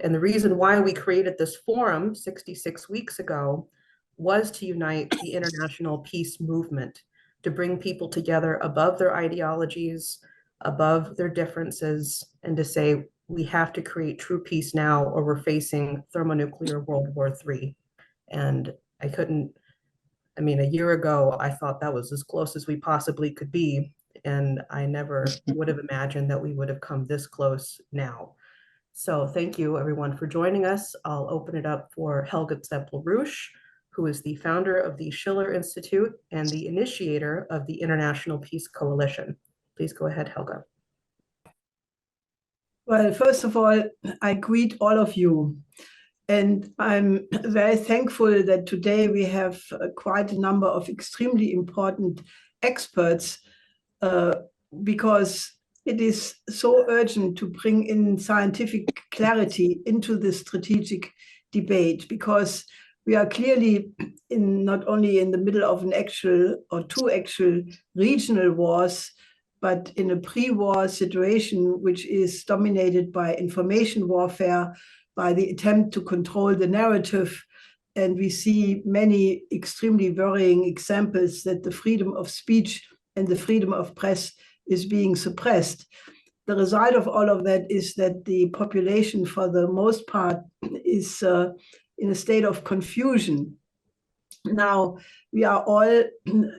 And the reason why we created this forum 66 weeks ago was to unite the international peace movement, to bring people together above their ideologies, above their differences, and to say, we have to create true peace now, or we're facing thermonuclear World War III. And I mean, a year ago, I thought that was as close as we possibly could be. And I never would have imagined that we would have come this close now. So thank you everyone for joining us. I'll open it up for Helga Zepp-LaRouche, who is the founder of the Schiller Institute and the initiator of the International Peace Coalition. Please go ahead, Helga. Well, first of all, I greet all of you. And I'm very thankful that today we have quite a number of extremely important experts because it is so urgent to bring in scientific clarity into the strategic debate, because we are clearly not only in the middle of an actual or two actual regional wars, but in a pre-war situation which is dominated by information warfare, by the attempt to control the narrative. And we see many extremely worrying examples that the freedom of speech and the freedom of press is being suppressed. The result of all of that is that the population, for the most part, is in a state of confusion. Now, we are all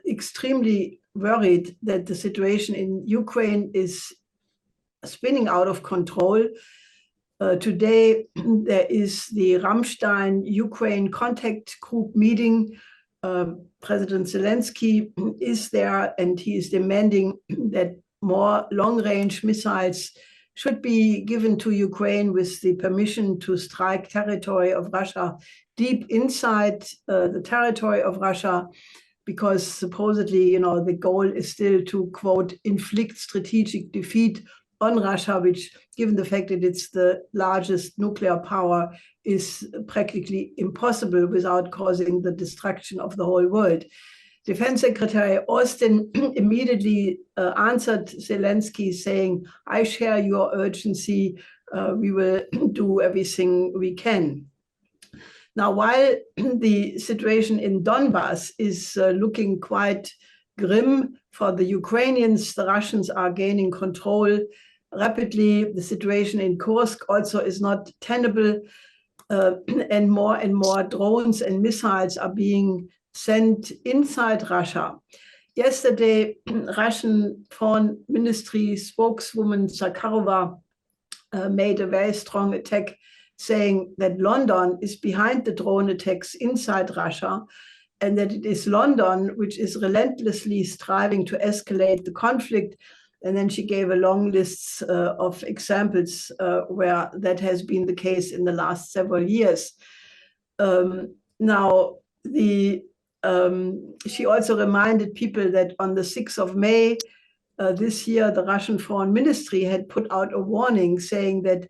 extremely worried that the situation in Ukraine is spinning out of control. Today, there is the Rammstein Ukraine contact group meeting. President Zelensky is there, and he is demanding that more long-range missiles should be given to Ukraine with the permission to strike territory of Russia deep inside the territory of Russia, because supposedly, the goal is still to, quote, inflict strategic defeat on Russia, which, given the fact that it's the largest nuclear power, is practically impossible without causing the destruction of the whole world. Defense Secretary Austin immediately answered Zelensky saying, I share your urgency. We will do everything we can. Now, while the situation in Donbass is looking quite grim for the Ukrainians, the Russians are gaining control rapidly. The situation in Kursk also is not tenable, and more drones and missiles are being sent inside Russia. Yesterday, Russian Foreign Ministry spokeswoman Zakharova made a very strong attack, saying that London is behind the drone attacks inside Russia, and that it is London which is relentlessly striving to escalate the conflict. And then she gave a long list of examples where that has been the case in the last several years. Now, she also reminded people that on the 6th of May this year, the Russian Foreign Ministry had put out a warning saying that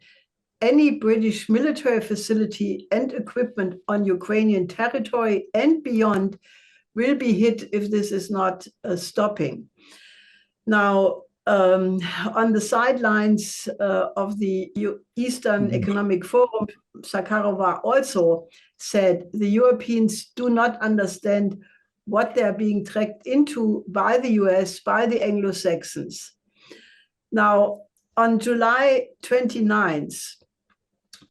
any British military facility and equipment on Ukrainian territory and beyond will be hit if this is not stopping. Now, on the sidelines of the Eastern Economic Forum, Zakharova also said the Europeans do not understand what they're being dragged into by the US, by the Anglo-Saxons. Now, on July 29th,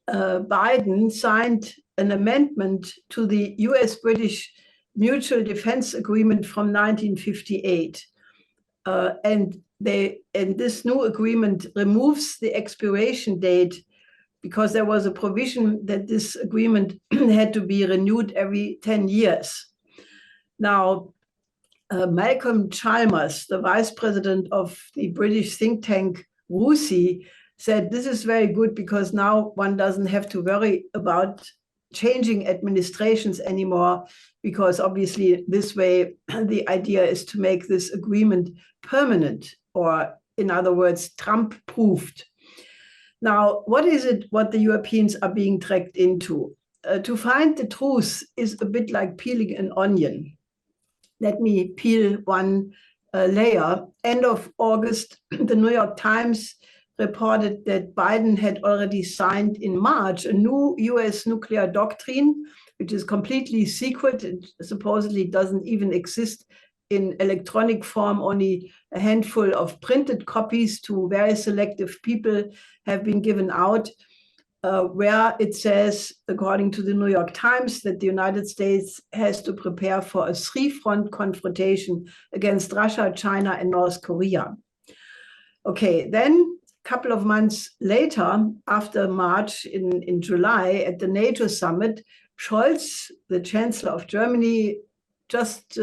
Biden signed an amendment to the US-British Mutual Defense Agreement from 1958. And this new agreement removes the expiration date, because there was a provision that this agreement had to be renewed every 10 years. Now, Malcolm Chalmers, the vice president of the British think tank RUSI, said this is very good because now one doesn't have to worry about changing administrations anymore, because obviously this way the idea is to make this agreement permanent, or in other words, Trump-proofed. Now, what is it what the Europeans are being dragged into? To find the truth is a bit like peeling an onion. Let me peel one layer. End of August, the New York Times reported that Biden had already signed in March a new US nuclear doctrine, which is completely secret. It supposedly doesn't even exist in electronic form. Only a handful of printed copies to very selective people have been given out, where it says, according to the New York Times, that the United States has to prepare for a three-front confrontation against Russia, China, and North Korea. Okay, then a couple of months later, after March in July, at the NATO summit, Scholz, the Chancellor of Germany, just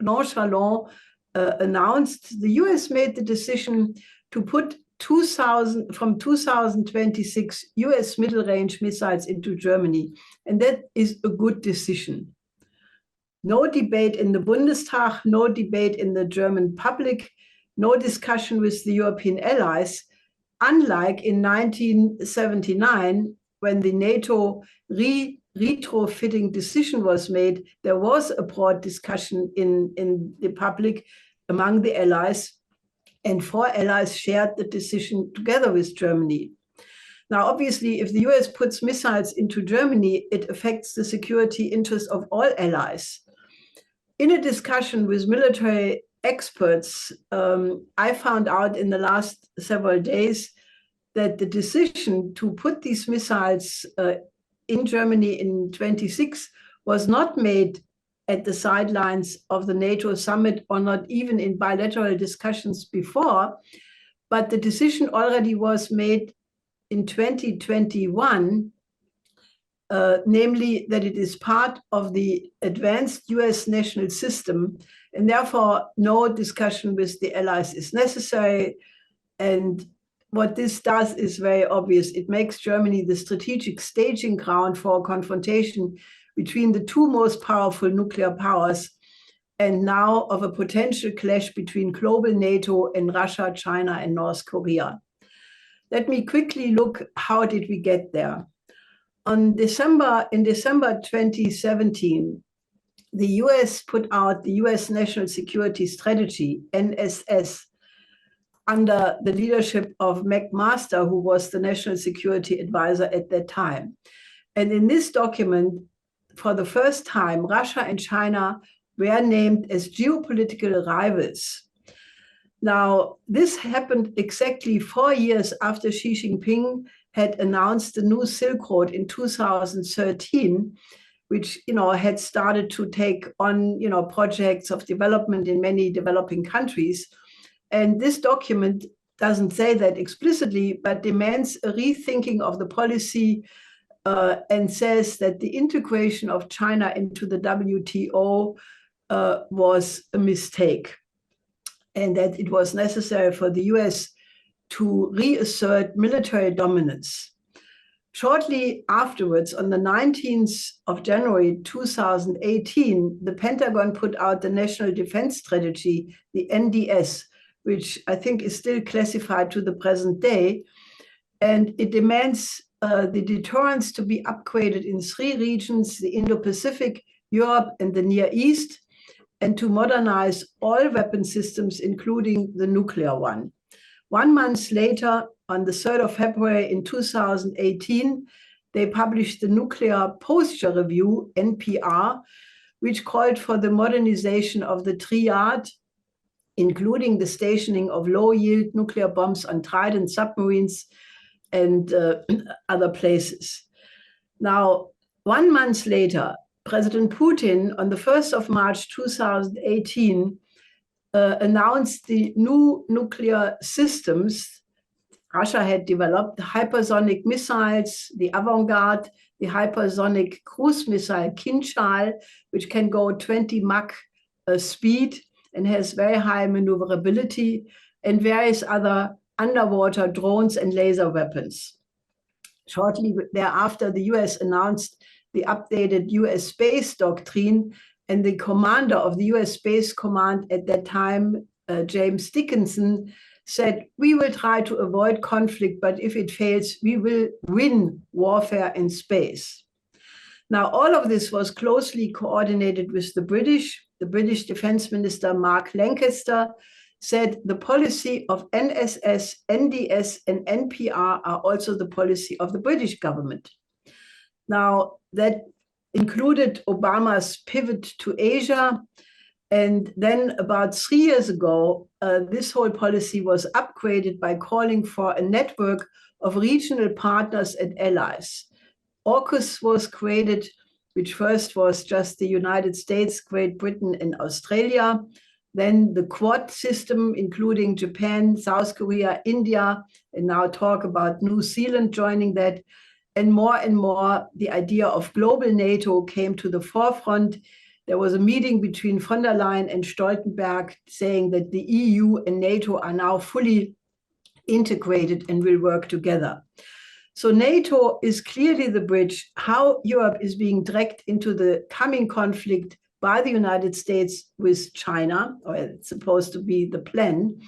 nonchalant announced the US made the decision to put 2026 US middle-range missiles into Germany. And that is a good decision. No debate in the Bundestag, no debate in the German public, no discussion with the European allies, unlike in 1979, when the NATO retrofitting decision was made. There was a broad discussion in the public among the allies, and 4 allies shared the decision together with Germany. Now, obviously, if the US puts missiles into Germany, it affects the security interests of all allies. In a discussion with military experts, I found out in the last several days that the decision to put these missiles in Germany in 26 was not made at the sidelines of the NATO summit, or not even in bilateral discussions before, but the decision already was made in 2021, namely that it is part of the advanced US national system, and therefore no discussion with the allies is necessary. And what this does is very obvious. It makes Germany the strategic staging ground for a confrontation between the 2 most powerful nuclear powers, and now of a potential clash between global NATO and Russia, China, and North Korea. Let me quickly look, how did we get there? In December 2017, the US put out the US National Security Strategy, NSS, under the leadership of McMaster, who was the National Security Advisor at that time. And in this document, for the first time, Russia and China were named as geopolitical rivals. Now, this happened exactly 4 years after Xi Jinping had announced the new Silk Road in 2013, which had started to take on projects of development in many developing countries. And this document doesn't say that explicitly, but demands a rethinking of the policy, and says that the integration of China into the WTO was a mistake, and that it was necessary for the US to reassert military dominance. Shortly afterwards, on the 19th of January 2018, the Pentagon put out the National Defense Strategy, the NDS, which I think is still classified to the present day, and it demands the deterrence to be upgraded in 3 regions: the Indo-Pacific, Europe, and the Near East, and to modernize all weapon systems, including the nuclear one. 1 month later, on the 3rd of February in 2018, they published the Nuclear Posture Review, NPR, which called for the modernization of the triad, including the stationing of low-yield nuclear bombs on Trident submarines and other places. Now, 1 month later, President Putin, on the 1st of March 2018, announced the new nuclear systems Russia had developed: the hypersonic missiles, the Avangard, the hypersonic cruise missile Kinzhal, which can go 20 Mach speed and has very high maneuverability, and various other underwater drones and laser weapons. Shortly thereafter, the US announced the updated US Space Doctrine, and the commander of the US Space Command at that time, James Dickinson, said, "We will try to avoid conflict, but if it fails, we will win warfare in space." Now, all of this was closely coordinated with the British Defense Minister Mark Lancaster said the policy of NSS, NDS, and NPR are also the policy of the British government. Now, that included Obama's pivot to Asia. And then about 3 years ago, this whole policy was upgraded by calling for a network of regional partners and allies. AUKUS was created, which first was just the United States, Great Britain, and Australia. Then the Quad system, including Japan, South Korea, India, and now talk about New Zealand joining that. And more, the idea of global NATO came to the forefront. There was a meeting between von der Leyen and Stoltenberg saying that the EU and NATO are now fully integrated and will work together. So NATO is clearly the bridge how Europe is being dragged into the coming conflict by the United States with China, or it's supposed to be the plan.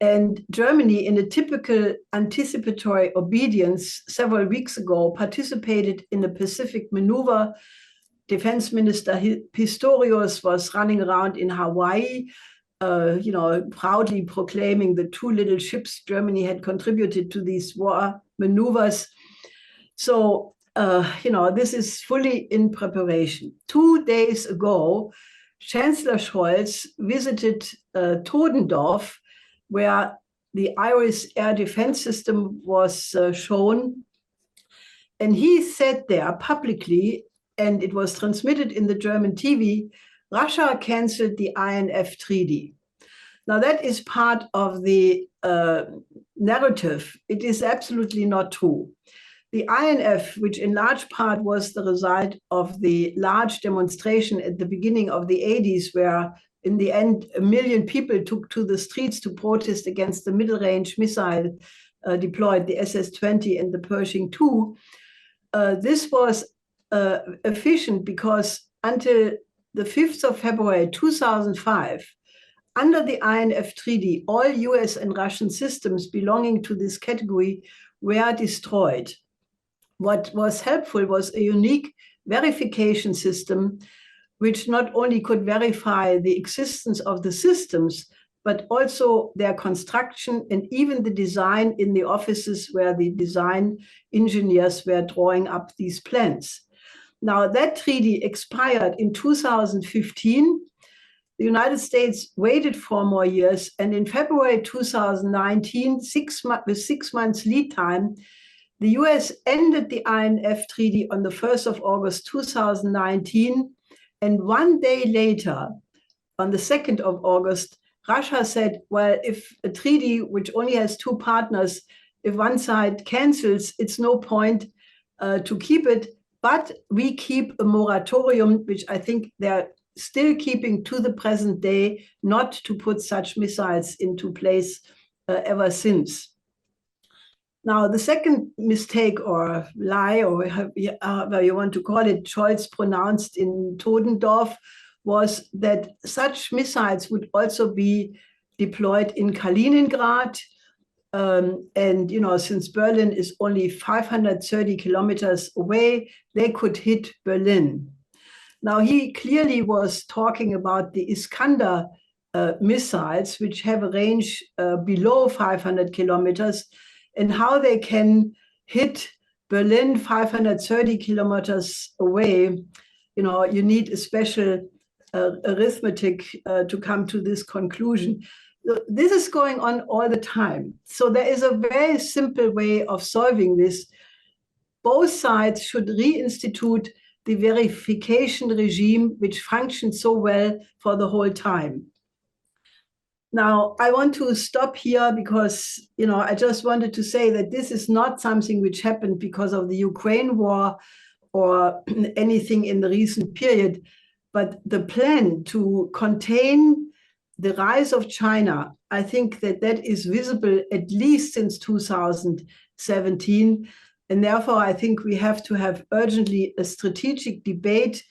And Germany, in a typical anticipatory obedience, several weeks ago, participated in the Pacific maneuver. Defense Minister Pistorius was running around in Hawaii, proudly proclaiming the 2 little ships Germany had contributed to these war maneuvers. So, this is fully in preparation. 2 days ago, Chancellor Scholz visited Todendorf, where the Iris air defense system was shown. And he said there publicly, and it was transmitted in the German TV, Russia canceled the INF Treaty. Now that is part of the narrative. It is absolutely not true. The INF, which in large part was the result of the large demonstration at the beginning of the 80s, where in the end, 1 million people took to the streets to protest against the middle-range missile deployed, the SS-20 and the Pershing II. This was efficient because until the 5th of February 2005, under the INF Treaty, all US and Russian systems belonging to this category were destroyed. What was helpful was a unique verification system which not only could verify the existence of the systems, but also their construction and even the design in the offices where the design engineers were drawing up these plans. Now, that treaty expired in 2015. The United States waited 4 more years, and in February 2019, with 6 months lead time, the US ended the INF Treaty on the 1st of August 2019, and 1 day later, on the 2nd of August, Russia said, well, if a treaty which only has 2 partners, if one side cancels, it's no point to keep it, but we keep a moratorium, which I think they're still keeping to the present day, not to put such missiles into place ever since. Now, the second mistake or lie, or however you want to call it, Scholz pronounced in Todendorf, was that such missiles would also be deployed in Kaliningrad. Since Berlin is only 530 kilometers away, they could hit Berlin. Now, he clearly was talking about the Iskander missiles, which have a range below 500 kilometers, and how they can hit Berlin 530 kilometers away. You need a special arithmetic to come to this conclusion. This is going on all the time. So there is a very simple way of solving this. Both sides should reinstitute the verification regime, which functioned so well for the whole time. Now, I want to stop here because, I just wanted to say that this is not something which happened because of the Ukraine war or anything in the recent period, but the plan to contain the rise of China, I think that is visible at least since 2017. And therefore, I think we have to have urgently a strategic debate,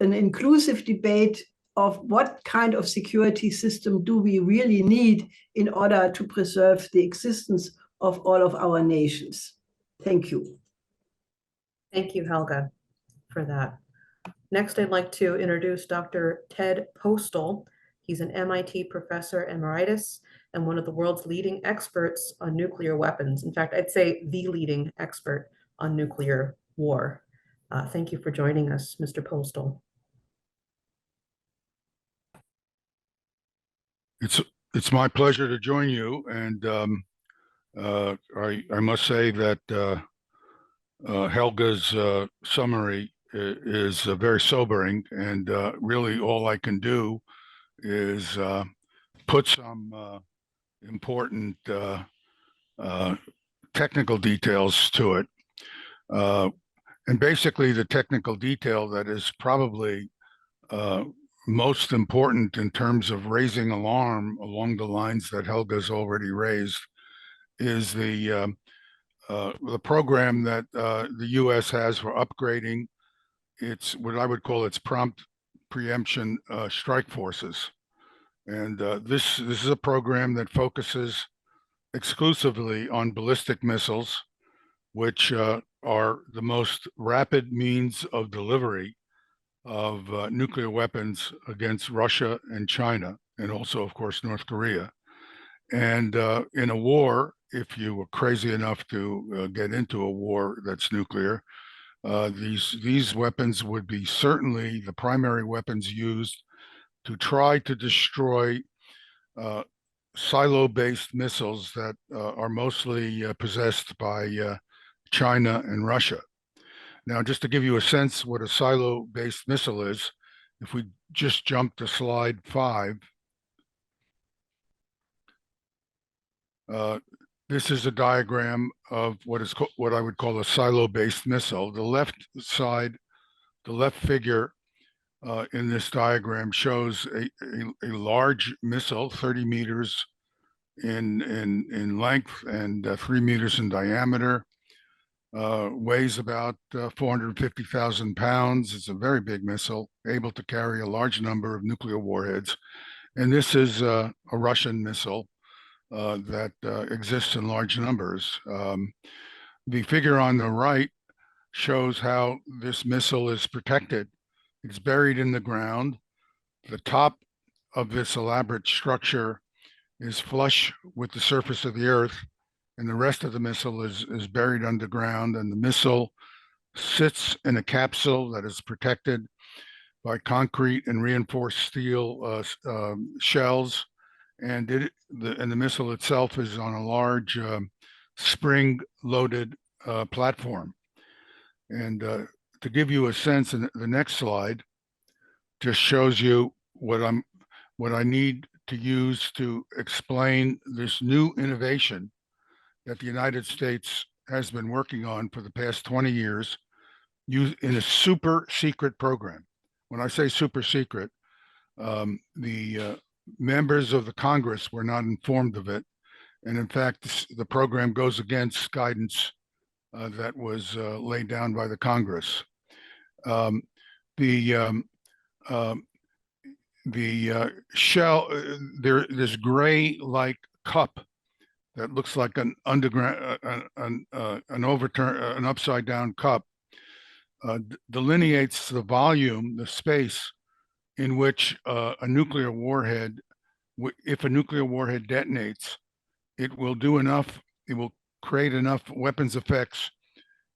an inclusive debate of what kind of security system do we really need in order to preserve the existence of all of our nations. Thank you. Thank you, Helga, for that. Next, I'd like to introduce Dr. Ted Postol. He's an MIT Professor Emeritus and one of the world's leading experts on nuclear weapons. In fact, I'd say the leading expert on nuclear war. Thank you for joining us, Mr. Postol. It's my pleasure to join you, and I must say that Helga's summary is very sobering, and really all I can do is put some important technical details to it. And basically the technical detail that is probably most important in terms of raising alarm along the lines that Helga's already raised is the program that the U.S. has for upgrading its, what I would call its prompt preemption strike forces. And this is a program that focuses exclusively on ballistic missiles, which are the most rapid means of delivery of nuclear weapons against Russia and China, and also, of course, North Korea. And in a war, if you were crazy enough to get into a war that's nuclear, these weapons would be certainly the primary weapons used to try to destroy silo-based missiles that are mostly possessed by China and Russia. Now, just to give you a sense what a silo-based missile is, if we just jump to slide 5, this is a diagram of what I would call a silo-based missile. The left side, the left figure in this diagram shows a large missile, 30 meters in length and 3 meters in diameter. Weighs about 450,000 pounds. It's a very big missile, able to carry a large number of nuclear warheads. And this is a Russian missile that exists in large numbers. The figure on the right shows how this missile is protected. It's buried in the ground. The top of this elaborate structure is flush with the surface of the Earth, and the rest of the missile is buried underground, and the missile sits in a capsule that is protected by concrete and reinforced steel shells, and the missile itself is on a large spring-loaded platform. And to give you a sense, in the next slide just shows you what I need to use to explain this new innovation that the United States has been working on for the past 20 years in a super secret program. When I say super secret, the members of the Congress were not informed of it. And in fact, the program goes against guidance that was laid down by the Congress. The shell, this gray-like cup that looks like an underground, an upside down cup, delineates the volume, the space in which a nuclear warhead, if a nuclear warhead detonates, it will do enough, it will create enough weapons effects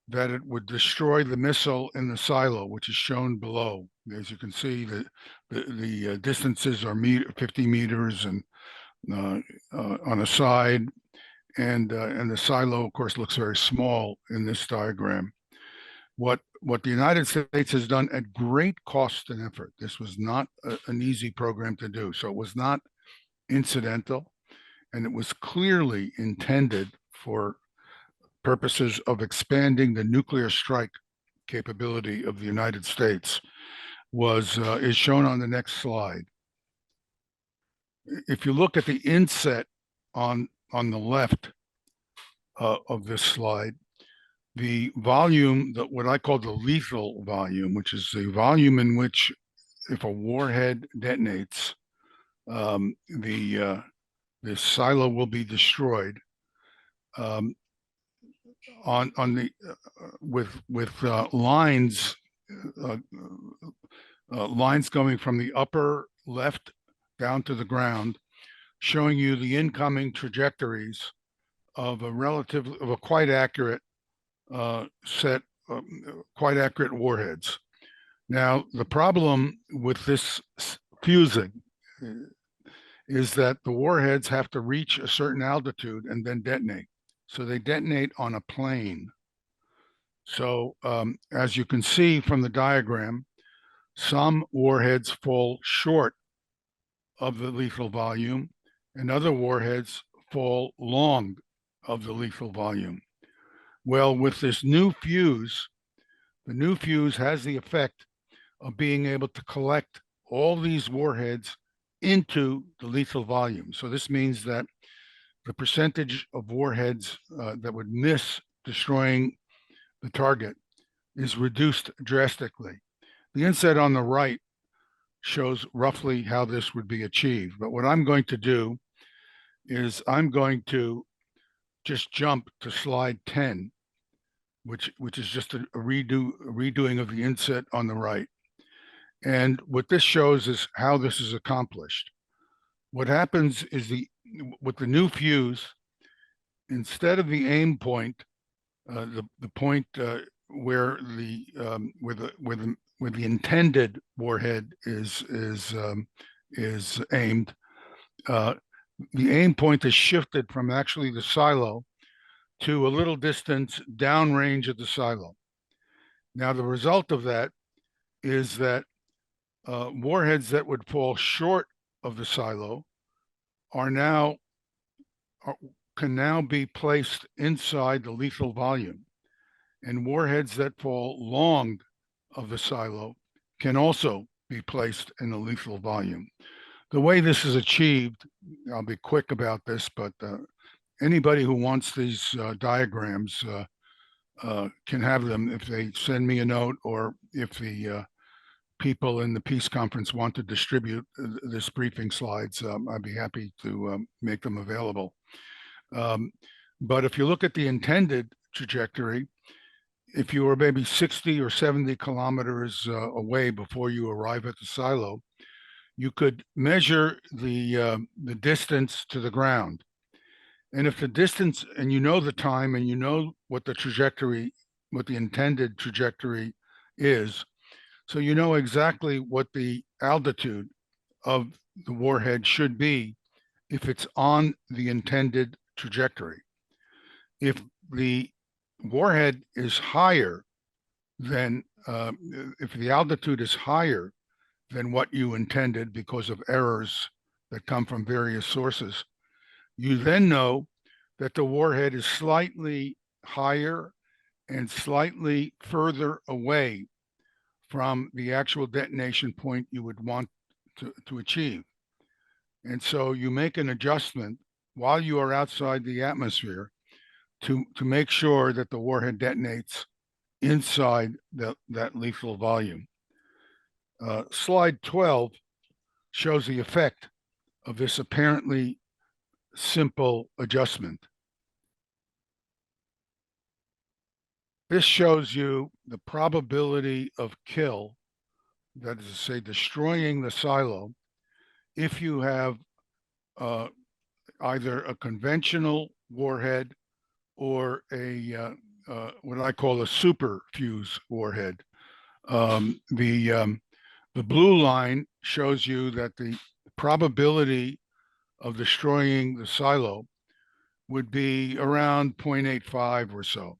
that it would destroy the missile in the silo, which is shown below. As you can see, the distances are 50 meters and on a side, and the silo, of course, looks very small in this diagram. What the United States has done at great cost and effort, this was not an easy program to do, so it was not incidental, and it was clearly intended for purposes of expanding the nuclear strike capability of the United States, is shown on the next slide. If you look at the inset on the left of this slide, the volume, what I call the lethal volume, which is the volume in which, if a warhead detonates, the silo will be destroyed. With lines lines going from the upper left down to the ground, showing you the incoming trajectories of a quite accurate set, quite accurate warheads. Now, the problem with this fusing is that the warheads have to reach a certain altitude and then detonate. So they detonate on a plane. So as you can see from the diagram, some warheads fall short of the lethal volume and other warheads fall long of the lethal volume. Well, with this new fuse, the new fuse has the effect of being able to collect all these warheads into the lethal volume. So this means that the percentage of warheads that would miss destroying the target is reduced drastically. The inset on the right shows roughly how this would be achieved. But what I'm going to do is I'm going to just jump to slide 10, which is just a redoing of the inset on the right. And what this shows is how this is accomplished. What happens is with the new fuse, instead of the aim point, the point where the intended warhead is aimed, the aim point is shifted from actually the silo to a little distance downrange of the silo. Now, the result of that is that warheads that would fall short of the silo can now be placed inside the lethal volume, and warheads that fall long of the silo can also be placed in the lethal volume. The way this is achieved, I'll be quick about this, but anybody who wants these diagrams can have them if they send me a note, or if the people in the peace conference want to distribute this briefing slides, I'd be happy to make them available. But if you look at the intended trajectory, if you were maybe 60 or 70 kilometers away before you arrive at the silo, you could measure the distance to the ground. And if the distance, and you know the time, and you know what the trajectory, what the intended trajectory is, so you know exactly what the altitude of the warhead should be if it's on the intended trajectory. If the warhead is higher than, if the altitude is higher than what you intended because of errors that come from various sources, you then know that the warhead is slightly higher and slightly further away from the actual detonation point you would want to achieve. And so you make an adjustment while you are outside the atmosphere to make sure that the warhead detonates inside that lethal volume. Slide 12 shows the effect of this apparently simple adjustment. This shows you the probability of kill, that is to say, destroying the silo, if you have either a conventional warhead or a what I call a super fuse warhead. The blue line shows you that the probability of destroying the silo would be around 0.85 or so.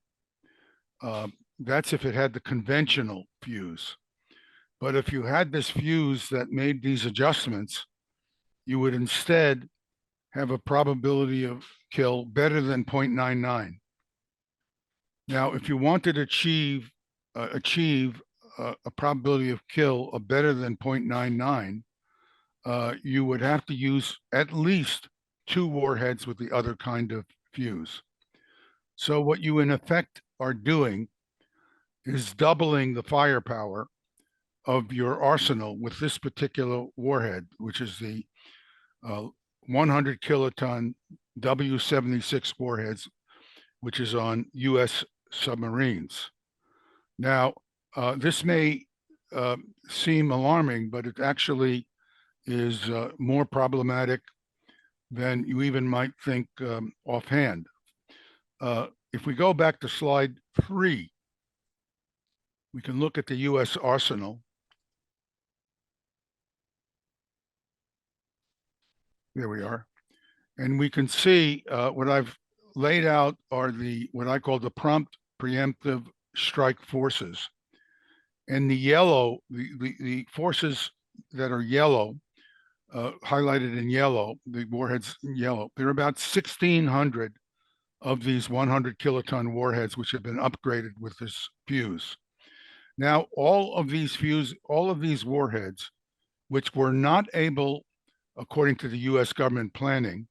That's if it had the conventional fuse. But if you had this fuse that made these adjustments, you would instead have a probability of kill better than 0.99. Now, if you wanted to achieve a probability of kill of better than 0.99, you would have to use at least 2 warheads with the other kind of fuse. So what you in effect are doing is doubling the firepower of your arsenal with this particular warhead, which is the 100 kiloton W-76 warheads, which is on US submarines. Now, this may seem alarming, but it actually is more problematic than you even might think offhand. If we go back to slide 3, we can look at the U.S. arsenal. There we are. And we can see what I've laid out are what I call the prompt preemptive strike forces. And the yellow, the forces that are yellow, highlighted in yellow, the warheads in yellow, there are about 1,600 of these 100 kiloton warheads which have been upgraded with this fuse. Now, all of these warheads, which were not able, according to the US government planning,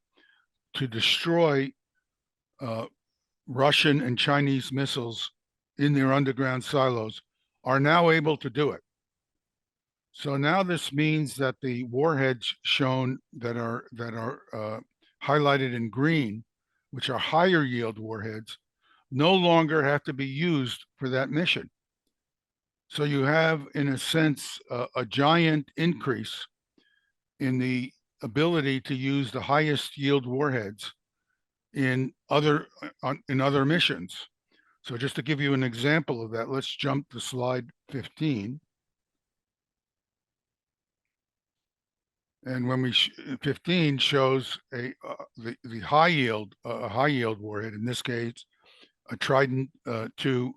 to destroy Russian and Chinese missiles in their underground silos, are now able to do it. So now this means that the warheads shown that are highlighted in green, which are higher yield warheads, no longer have to be used for that mission. So you have, in a sense, a giant increase in the ability to use the highest yield warheads in other missions. So just to give you an example of that, let's jump to slide 15. And when 15 shows the high yield warhead, in this case, a Trident II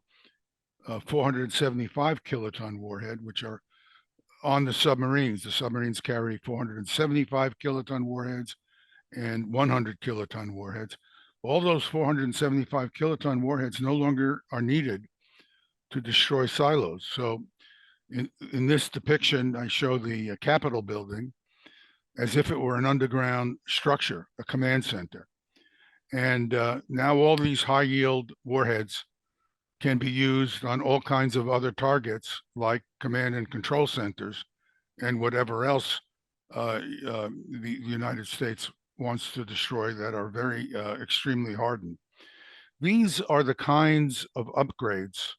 475 kiloton warhead, which are on the submarines. The submarines carry 475 kiloton warheads and 100 kiloton warheads. All those 475 kiloton warheads no longer are needed to destroy silos. So in this depiction, I show the Capitol building as if it were an underground structure, a command center. And now all these high yield warheads can be used on all kinds of other targets like command and control centers and whatever else the United States wants to destroy that are very extremely hardened. These are the kinds of upgrades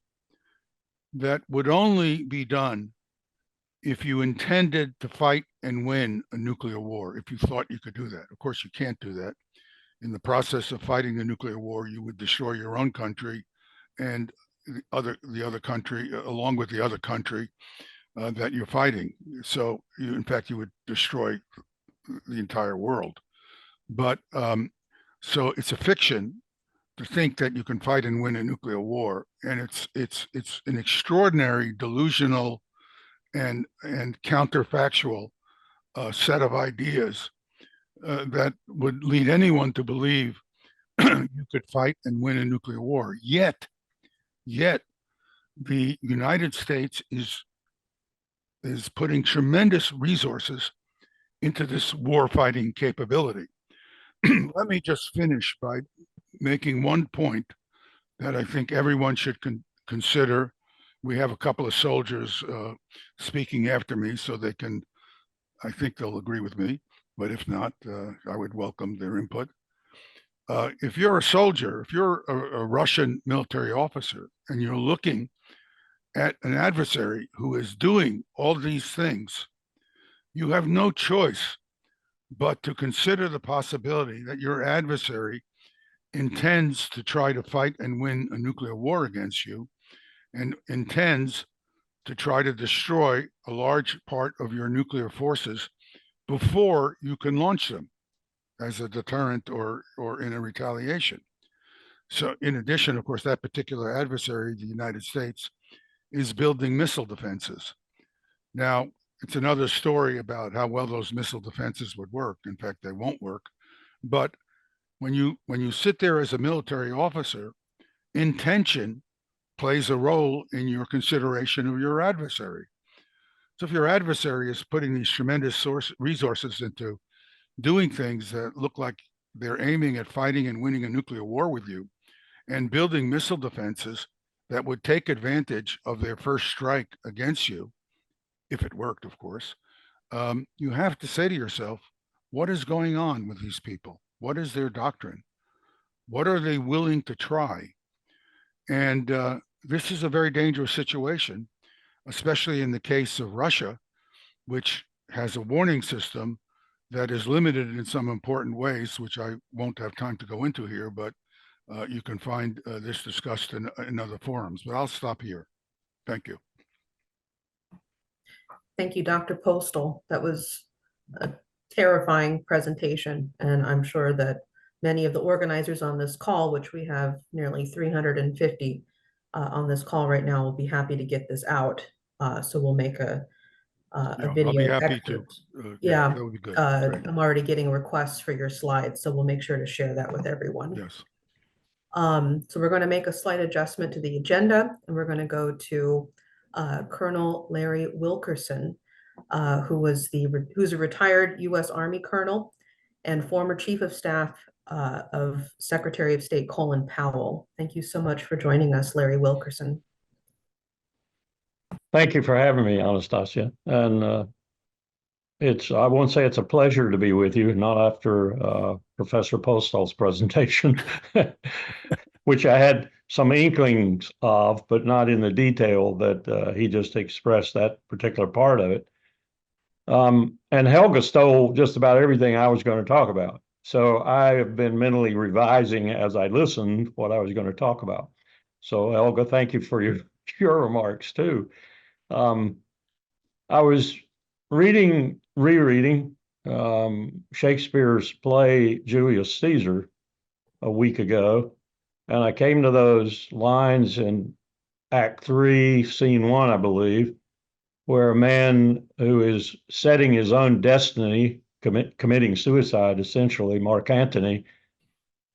that would only be done if you intended to fight and win a nuclear war, if you thought you could do that. Of course, you can't do that. In the process of fighting the nuclear war, you would destroy your own country and the other country, along with the other country that you're fighting. So in fact, you would destroy the entire world. But so it's a fiction to think that you can fight and win a nuclear war. And it's an extraordinary delusional and counterfactual set of ideas that would lead anyone to believe you could fight and win a nuclear war. Yet the United States is putting tremendous resources into this war fighting capability. Let me just finish by making one point that I think everyone should consider. We have a couple of soldiers speaking after me, so I think they'll agree with me, but if not, I would welcome their input. If you're a soldier, if you're a Russian military officer and you're looking at an adversary who is doing all these things, you have no choice but to consider the possibility that your adversary intends to try to fight and win a nuclear war against you and intends to try to destroy a large part of your nuclear forces before you can launch them as a deterrent or in a retaliation. So in addition, of course, that particular adversary, the United States, is building missile defenses. Now, it's another story about how well those missile defenses would work. In fact, they won't work. But when you sit there as a military officer, intention plays a role in your consideration of your adversary. So if your adversary is putting these tremendous resources into doing things that look like they're aiming at fighting and winning a nuclear war with you and building missile defenses that would take advantage of their first strike against you, if it worked, of course, you have to say to yourself, what is going on with these people? What is their doctrine? What are they willing to try? And this is a very dangerous situation, especially in the case of Russia, which has a warning system that is limited in some important ways, which I won't have time to go into here, but you can find this discussed in other forums. But I'll stop here. Thank you. Thank you, Dr. Postol. That was a terrifying presentation, and I'm sure that many of the organizers on this call, which we have nearly 350 on this call right now, will be happy to get this out. So we'll make a video. I'll be happy excerpt. to. Yeah, that would be good. I'm already getting requests for your slides, so we'll make sure to share that with everyone. Yes. So we're going to make a slight adjustment to the agenda, and we're going to go to Colonel Larry Wilkerson, who's a retired U.S. Army colonel and former Chief of Staff of Secretary of State Colin Powell. Thank you so much for joining us, Larry Wilkerson. Thank you for having me, Anastasia. And I won't say it's a pleasure to be with you, not after Professor Postol's presentation, which I had some inklings of, but not in the detail that he just expressed that particular part of it. And Helga stole just about everything I was going to talk about. So I have been mentally revising as I listened what I was going to talk about. So Helga, thank you for your remarks too. I was rereading Shakespeare's play Julius Caesar a week ago, and I came to those lines in Act 3, Scene 1, I believe, where a man who is setting his own destiny, committing suicide, essentially, Mark Antony,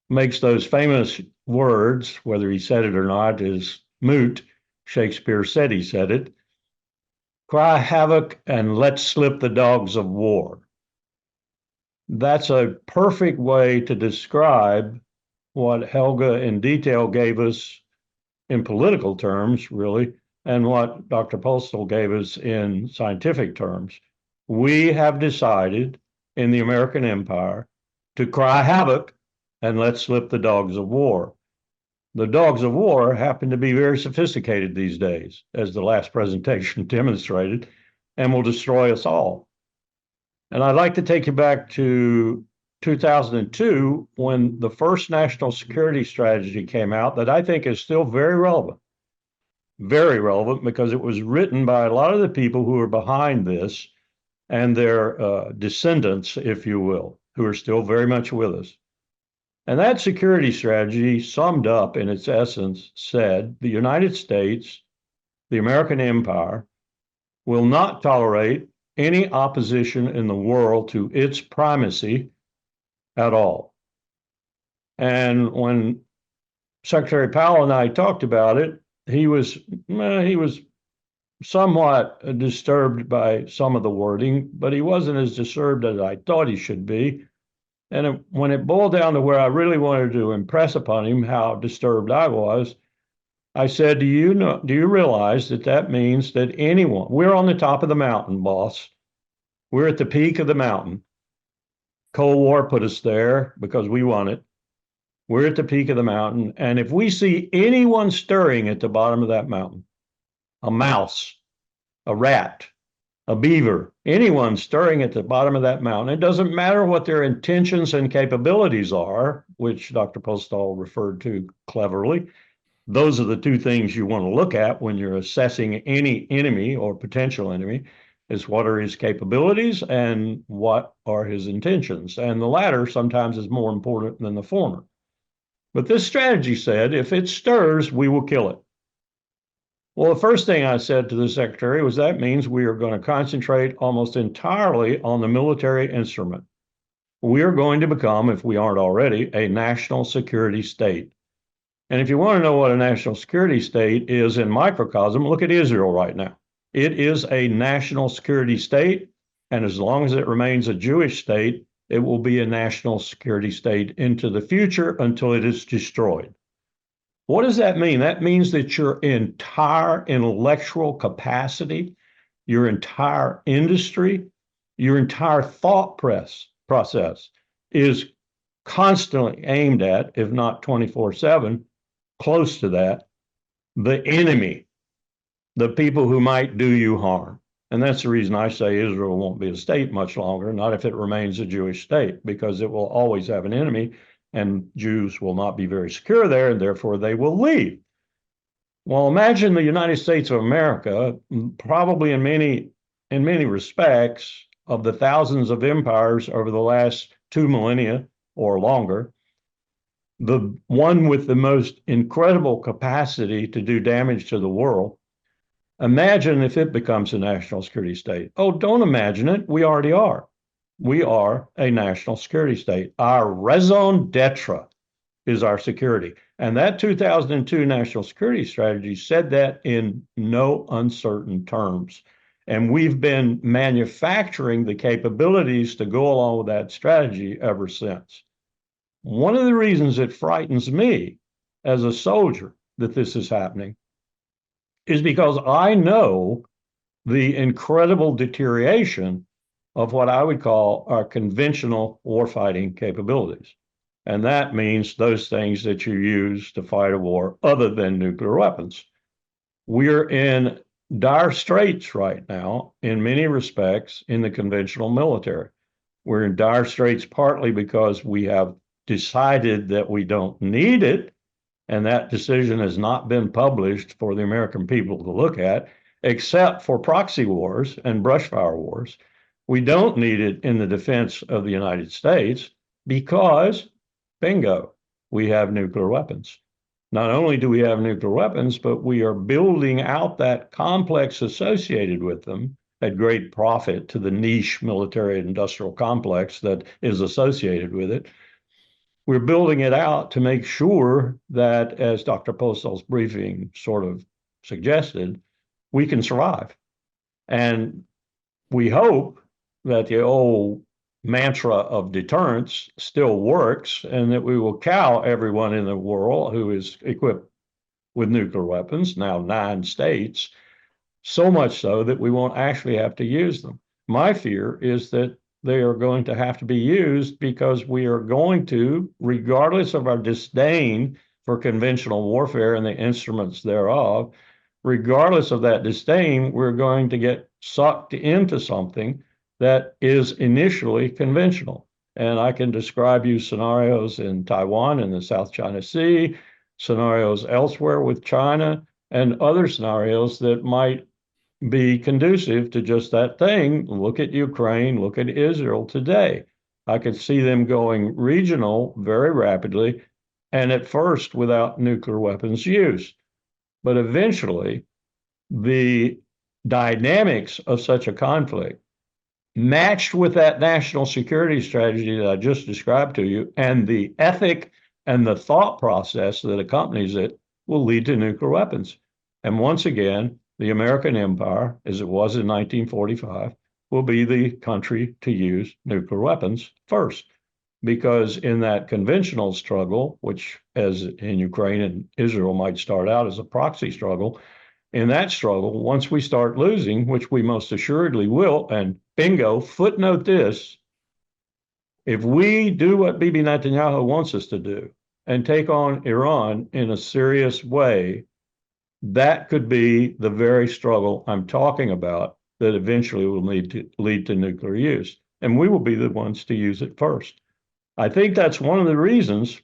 makes those famous words, whether he said it or not is moot. Shakespeare said he said it. Cry havoc and let slip the dogs of war. That's a perfect way to describe what Helga in detail gave us in political terms, really, and what Dr. Postol gave us in scientific terms. We have decided in the American empire to cry havoc and let slip the dogs of war. The dogs of war happen to be very sophisticated these days, as the last presentation demonstrated, and will destroy us all. And I'd like to take you back to 2002, when the first national security strategy came out that I think is still very relevant because it was written by a lot of the people who are behind this and their descendants, if you will, who are still very much with us. And that security strategy, summed up in its essence, said the United States, the American empire, will not tolerate any opposition in the world to its primacy at all. And when Secretary Powell and I talked about it, he was somewhat disturbed by some of the wording, but he wasn't as disturbed as I thought he should be. And when it boiled down to where I really wanted to impress upon him how disturbed I was, I said, do you realize that means that anyone, we're on the top of the mountain, boss. We're at the peak of the mountain. Cold War put us there because we won it. We're at the peak of the mountain. And if we see anyone stirring at the bottom of that mountain, a mouse, a rat, a beaver, anyone stirring at the bottom of that mountain, it doesn't matter what their intentions and capabilities are, which Dr. Postol referred to cleverly. Those are the two things you want to look at when you're assessing any enemy or potential enemy, is what are his capabilities and what are his intentions. And the latter sometimes is more important than the former. But this strategy said, if it stirs, we will kill it. Well, the first thing I said to the secretary was that means we are going to concentrate almost entirely on the military instrument. We are going to become, if we aren't already, a national security state. And if you want to know what a national security state is in microcosm, look at Israel right now. It is a national security state, and as long as it remains a Jewish state, it will be a national security state into the future until it is destroyed. What does that mean? That means that your entire intellectual capacity, your entire industry, your entire thought process is constantly aimed at, if not 24/7, close to that, the enemy, the people who might do you harm. And that's the reason I say Israel won't be a state much longer, not if it remains a Jewish state, because it will always have an enemy and Jews will not be very secure there, and therefore they will leave. Well, imagine the United States of America, probably in many respects, of the thousands of empires over the last 2 millennia or longer, the one with the most incredible capacity to do damage to the world. Imagine if it becomes a national security state. Oh, don't imagine it. We already are. We are a national security state. Our raison d'etre is our security. And that 2002 National Security Strategy said that in no uncertain terms. And we've been manufacturing the capabilities to go along with that strategy ever since. One of the reasons it frightens me as a soldier that this is happening is because I know the incredible deterioration of what I would call our conventional warfighting capabilities. And that means those things that you use to fight a war other than nuclear weapons. We're in dire straits right now, in many respects, in the conventional military. We're in dire straits partly because we have decided that we don't need it, and that decision has not been published for the American people to look at, except for proxy wars and brushfire wars. We don't need it in the defense of the United States because, bingo, we have nuclear weapons. Not only do we have nuclear weapons, but we are building out that complex associated with them at great profit to the niche military industrial complex that is associated with it. We're building it out to make sure that, as Dr. Postol's briefing sort of suggested, we can survive. And we hope that the old mantra of deterrence still works and that we will cow everyone in the world who is equipped with nuclear weapons, now 9 states, so much so that we won't actually have to use them. My fear is that they are going to have to be used because we are going to, regardless of our disdain for conventional warfare and the instruments thereof, regardless of that disdain, we're going to get sucked into something that is initially conventional. And I can describe you scenarios in Taiwan and the South China Sea, scenarios elsewhere with China, and other scenarios that might be conducive to just that thing. Look at Ukraine, look at Israel today. I could see them going regional very rapidly, and at first without nuclear weapons use. But eventually, the dynamics of such a conflict, matched with that national security strategy that I just described to you, and the ethic and the thought process that accompanies it, will lead to nuclear weapons. And once again, the American empire, as it was in 1945, will be the country to use nuclear weapons first. Because in that conventional struggle, which as in Ukraine and Israel might start out as a proxy struggle, in that struggle, once we start losing, which we most assuredly will, and bingo, footnote this, if we do what Bibi Netanyahu wants us to do and take on Iran in a serious way, that could be the very struggle I'm talking about that eventually will lead to nuclear use. And we will be the ones to use it first. I think that's one of the reasons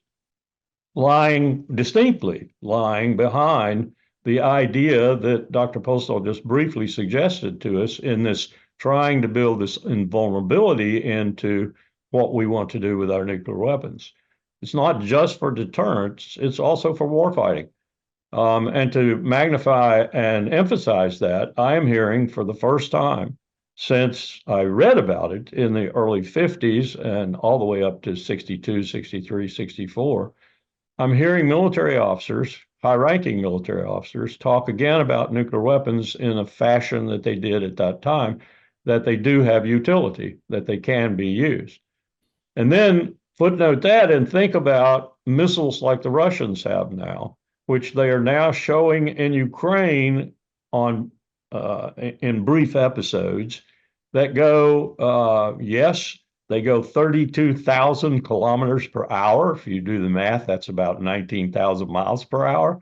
distinctly lying behind the idea that Dr. Postol just briefly suggested to us in this trying to build this invulnerability into what we want to do with our nuclear weapons. It's not just for deterrence, it's also for warfighting. And to magnify and emphasize that, I am hearing for the first time since I read about it in the early 50s and all the way up to 62, 63, 64, I'm hearing military officers, high-ranking military officers, talk again about nuclear weapons in a fashion that they did at that time, that they do have utility, that they can be used. And then footnote that and think about missiles like the Russians have now, which they are now showing in Ukraine on in brief episodes that go, yes, they go 32,000 kilometers per hour. If you do the math, that's about 19,000 miles per hour.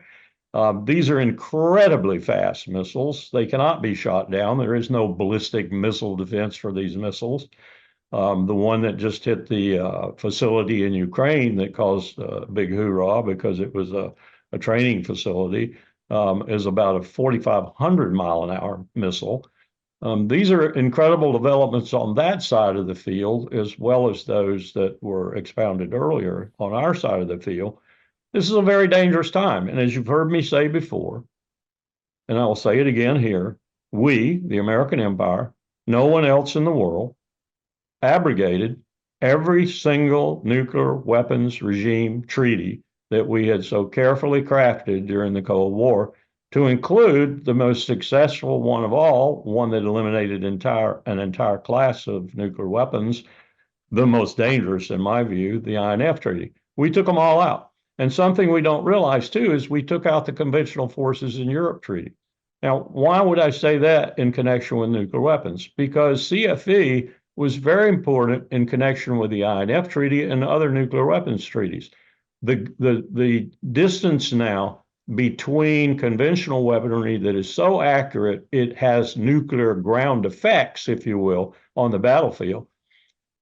These are incredibly fast missiles. They cannot be shot down. There is no ballistic missile defense for these missiles. The one that just hit the facility in Ukraine that caused a big hoorah because it was a training facility is about a 4,500 mile an hour missile. These are incredible developments on that side of the field, as well as those that were expounded earlier on our side of the field. This is a very dangerous time. And as you've heard me say before, and I will say it again here, we, the American Empire, no one else in the world, abrogated every single nuclear weapons regime treaty that we had so carefully crafted during the Cold War, to include the most successful one of all, one that eliminated an entire class of nuclear weapons, the most dangerous in my view, the INF Treaty. We took them all out. And something we don't realize too is we took out the Conventional Forces in Europe Treaty. Now, why would I say that in connection with nuclear weapons? Because CFE was very important in connection with the INF Treaty and other nuclear weapons treaties. The distance now between conventional weaponry that is so accurate, it has nuclear ground effects, if you will, on the battlefield,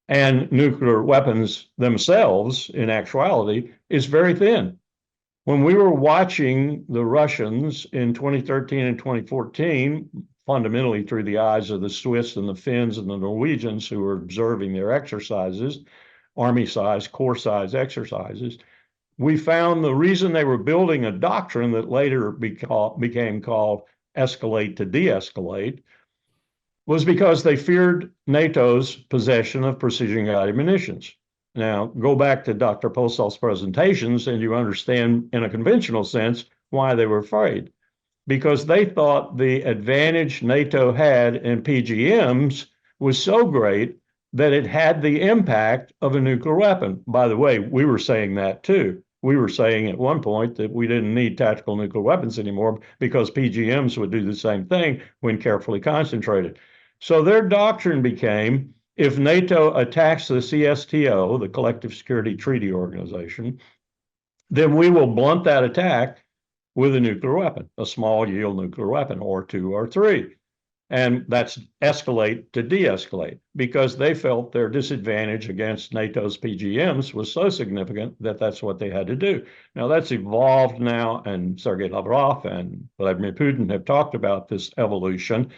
and nuclear weapons themselves, in actuality, is very thin. When we were watching the Russians in 2013 and 2014, fundamentally through the eyes of the Swiss and the Finns and the Norwegians who were observing their exercises, army size, corps size exercises, we found the reason they were building a doctrine that later became called escalate to de-escalate was because they feared NATO's possession of precision-guided munitions. Now, go back to Dr. Postol's presentations and you understand in a conventional sense why they were afraid. Because they thought the advantage NATO had in PGMs was so great that it had the impact of a nuclear weapon. By the way, we were saying that too. We were saying at one point that we didn't need tactical nuclear weapons anymore because PGMs would do the same thing when carefully concentrated. So their doctrine became, if NATO attacks the CSTO, the Collective Security Treaty Organization, then we will blunt that attack with a nuclear weapon, a small yield nuclear weapon, or two or three. And that's escalate to de-escalate, because they felt their disadvantage against NATO's PGMs was so significant that that's what they had to do. Now that's evolved now, and Sergei Lavrov and Vladimir Putin have talked about this evolution.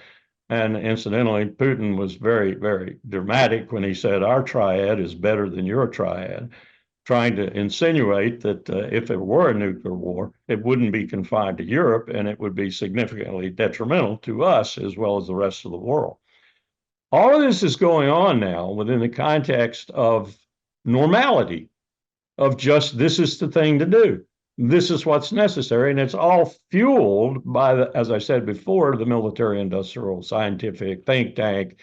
And incidentally, Putin was very, very dramatic when he said our triad is better than your triad, trying to insinuate that if it were a nuclear war, it wouldn't be confined to Europe and it would be significantly detrimental to us as well as the rest of the world. All of this is going on now within the context of normality, of just this is the thing to do. This is what's necessary, and it's all fueled by, as I said before, the military, industrial, scientific, think tank,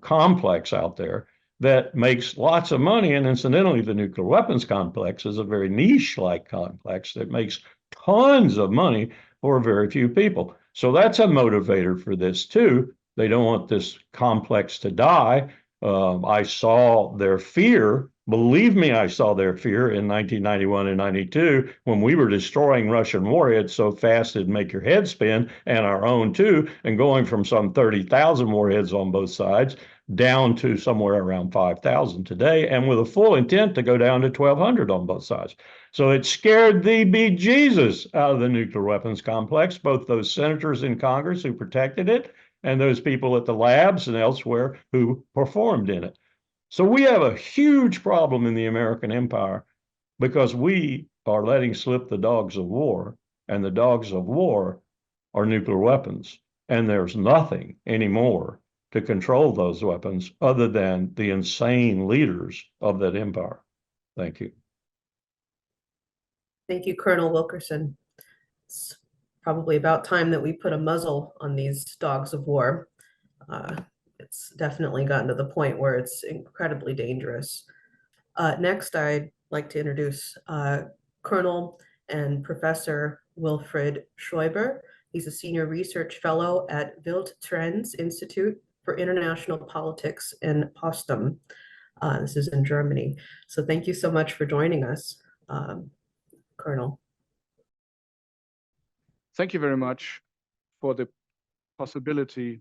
complex out there that makes lots of money. And incidentally, the nuclear weapons complex is a very niche-like complex that makes tons of money for very few people. So that's a motivator for this too. They don't want this complex to die. I saw their fear. Believe me, I saw their fear in 1991 and 92 when we were destroying Russian warheads so fast it'd make your head spin, and our own too, and going from some 30,000 warheads on both sides down to somewhere around 5,000 today, and with a full intent to go down to 1,200 on both sides. So it scared the bejesus out of the nuclear weapons complex, both those senators in Congress who protected it and those people at the labs and elsewhere who performed in it. So we have a huge problem in the American empire because we are letting slip the dogs of war, and the dogs of war are nuclear weapons. And there's nothing anymore to control those weapons other than the insane leaders of that empire. Thank you. Thank you, Colonel Wilkerson. It's probably about time that we put a muzzle on these dogs of war. It's definitely gotten to the point where it's incredibly dangerous. Next, I'd like to introduce Colonel and Professor Wilfried Schreiber. He's a senior research fellow at WeltTrends Institute for International Politics in Potsdam. This is in Germany. So thank you so much for joining us, Colonel. thank you very much for the possibility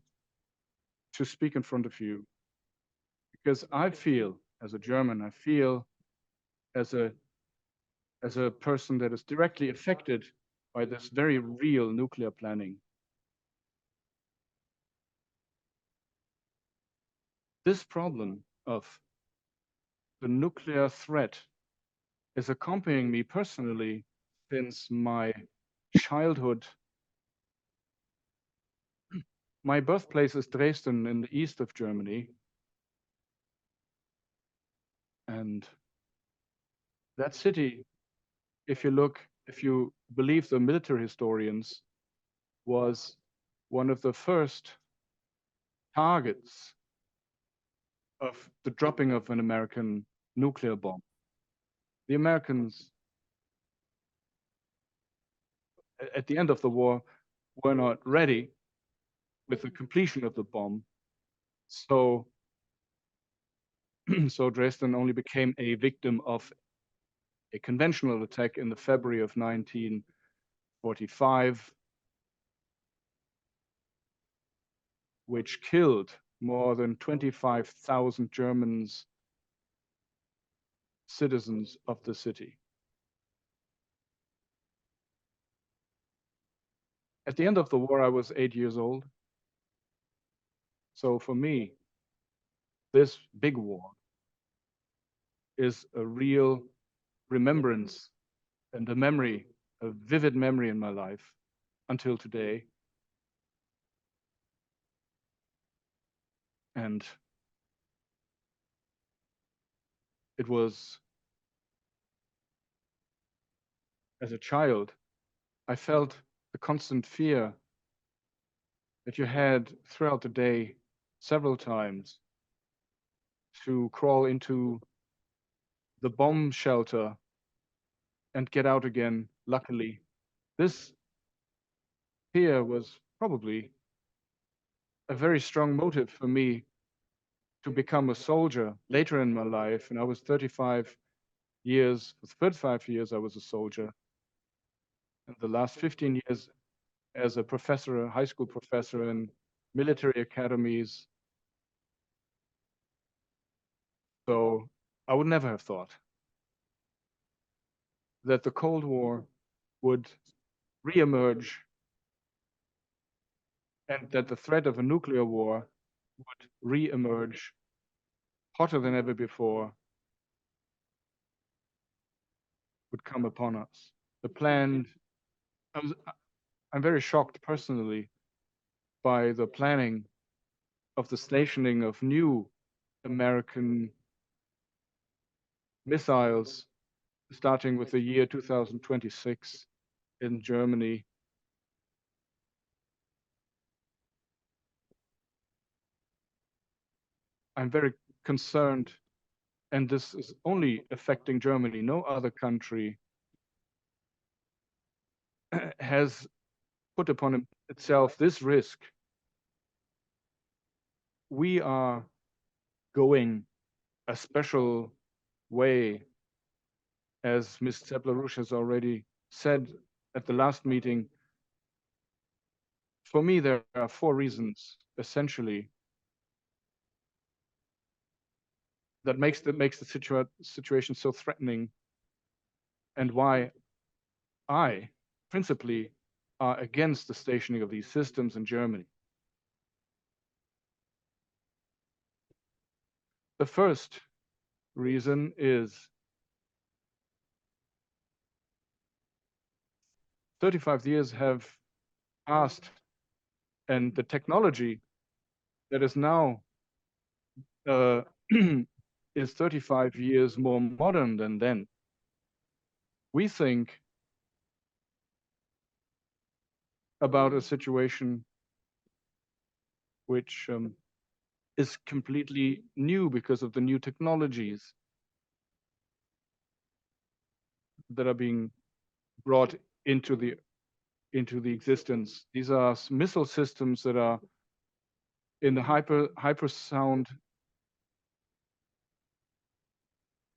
to speak in front of you, because I feel, as a German, I feel as a person that is directly affected by this very real nuclear planning. This problem of the nuclear threat is accompanying me personally since my childhood. My birthplace is Dresden in the east of Germany. And that city, if you believe the military historians, was one of the first targets of the dropping of an American nuclear bomb. The Americans, at the end of the war, were not ready with the completion of the bomb. So, so Dresden only became a victim of a conventional attack in the February of 1945, which killed more than 25,000 Germans, citizens of the city. At the end of the war, I was 8 years old. So for me, this big war is a real remembrance and a memory, a vivid memory in my life until today. And it was, as a child, I felt the constant fear that you had throughout the day several times to crawl into the bomb shelter and get out again, luckily. This fear was probably a very strong motive for me to become a soldier later in my life. And I was 35 years, for 35 years I was a soldier. And the last 15 years as a professor, a high school professor in military academies. So I would never have thought that the Cold War would reemerge and that the threat of a nuclear war would reemerge hotter than ever before, would come upon us. The planned, I'm very shocked personally by the planning of the stationing of new American missiles starting with the year 2026 in Germany. I'm very concerned, and this is only affecting Germany. No other country has put upon itself this risk. We are going a special way, as Ms. Zepp-LaRouche has already said at the last meeting. For me, there are 4 reasons, essentially, that makes the situation so threatening, and why I, principally, are against the stationing of these systems in Germany. The first reason is 35 years have passed, and the technology that is now is 35 years more modern than then. We think about a situation which is completely new because of the new technologies that are being brought into the existence. These are missile systems that are in the hypersound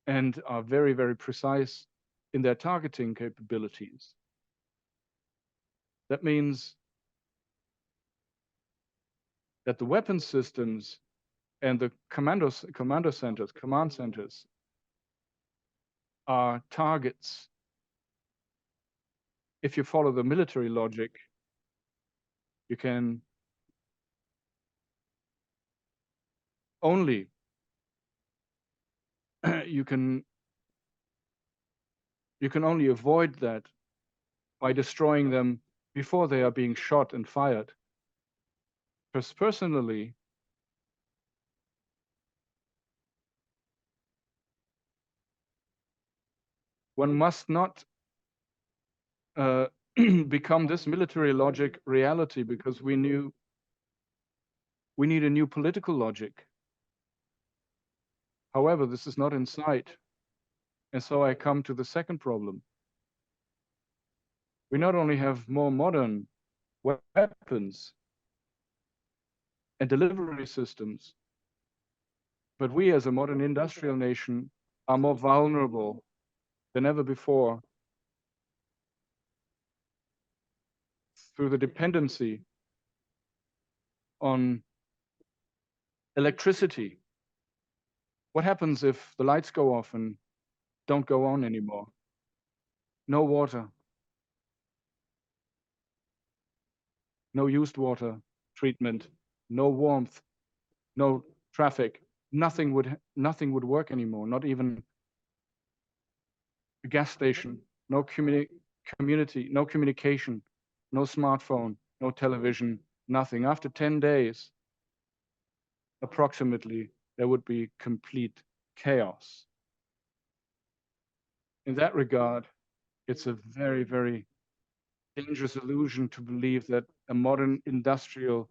and are very, very precise in their targeting capabilities. That means that the weapon systems and the command centers are targets. If you follow the military logic, you can only you can only avoid that by destroying them before they are being shot and fired. Because personally, one must not become this military logic reality, because we need a new political logic. However, this is not in sight. And so I come to the second problem. We not only have more modern weapons and delivery systems, but we as a modern industrial nation are more vulnerable than ever before through the dependency on electricity. What happens if the lights go off and don't go on anymore? No water, no used water treatment, no warmth, no traffic. Nothing would work anymore. Not even a gas station. No community, no communication, no smartphone, no television, nothing. After 10 days, approximately, there would be complete chaos. In that regard, it's a very, very dangerous illusion to believe that a modern industrial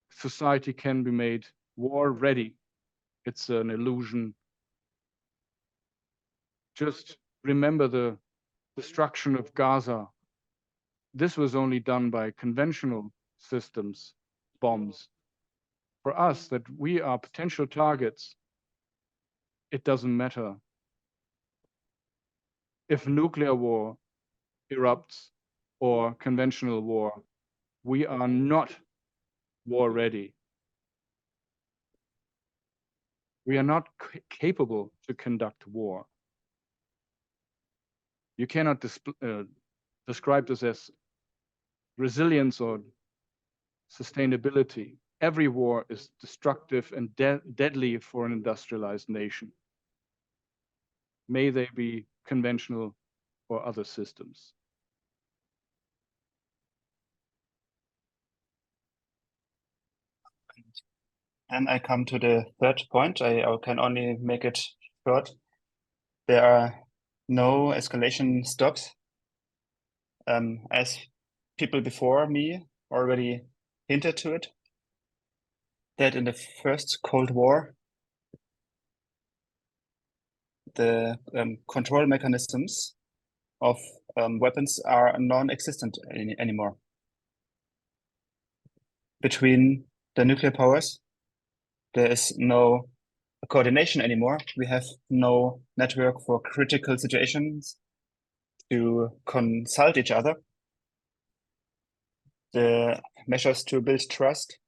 society can be made war ready. It's an illusion. Just remember the destruction of Gaza. This was only done by conventional systems, bombs. For us, that we are potential targets, it doesn't matter if nuclear war erupts or conventional war. We are not war ready. We are not capable to conduct war. You cannot describe this as resilience or sustainability. Every war is destructive and deadly for an industrialized nation. May they be conventional or other systems. Then I come to the third point. I can only make it short. There are no escalation stops. As people before me already hinted to it, that in the first Cold War, the control mechanisms of weapons are non-existent anymore. Between the nuclear powers, there is no coordination anymore. We have no network for critical situations to consult each other. The measures to build trust,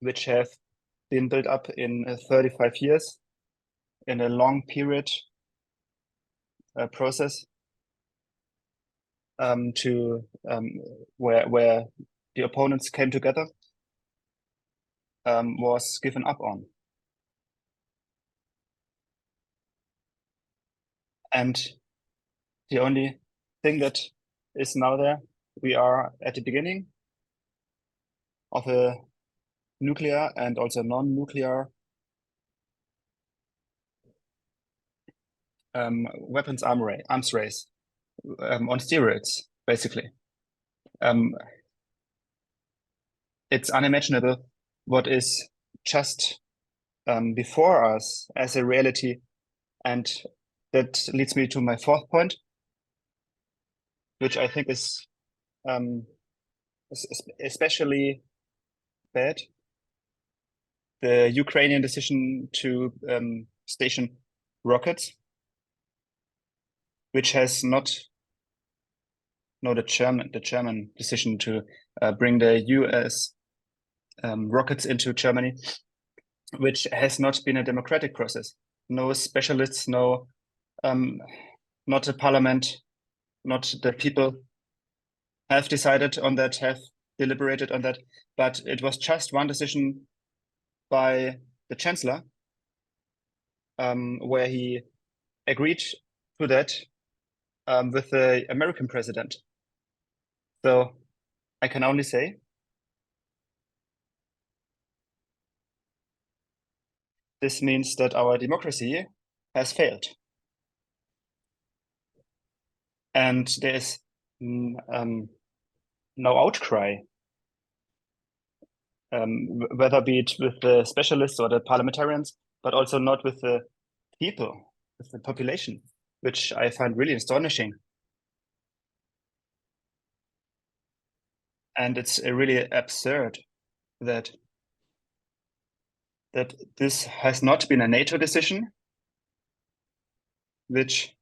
which have been built up in 35 years, in a long period process, where the opponents came together, was given up on. And the only thing that is now there, we are at the beginning of a nuclear and also non-nuclear weapons arms race on steroids, basically. It's unimaginable what is just before us as a reality. And that leads me to my fourth point, which I think is especially bad. The Ukrainian decision to station rockets, which has not no, the German decision to bring the US rockets into Germany, which has not been a democratic process. No specialists, no, not the parliament, not the people have decided on that, have deliberated on that, but it was just one decision by the chancellor, where he agreed to that with the American president. So I can only say this means that our democracy has failed. And there is no outcry, whether be it with the specialists or the parliamentarians, but also not with the people, with the population, which I find really astonishing. And it's really absurd that this has not been a NATO decision, which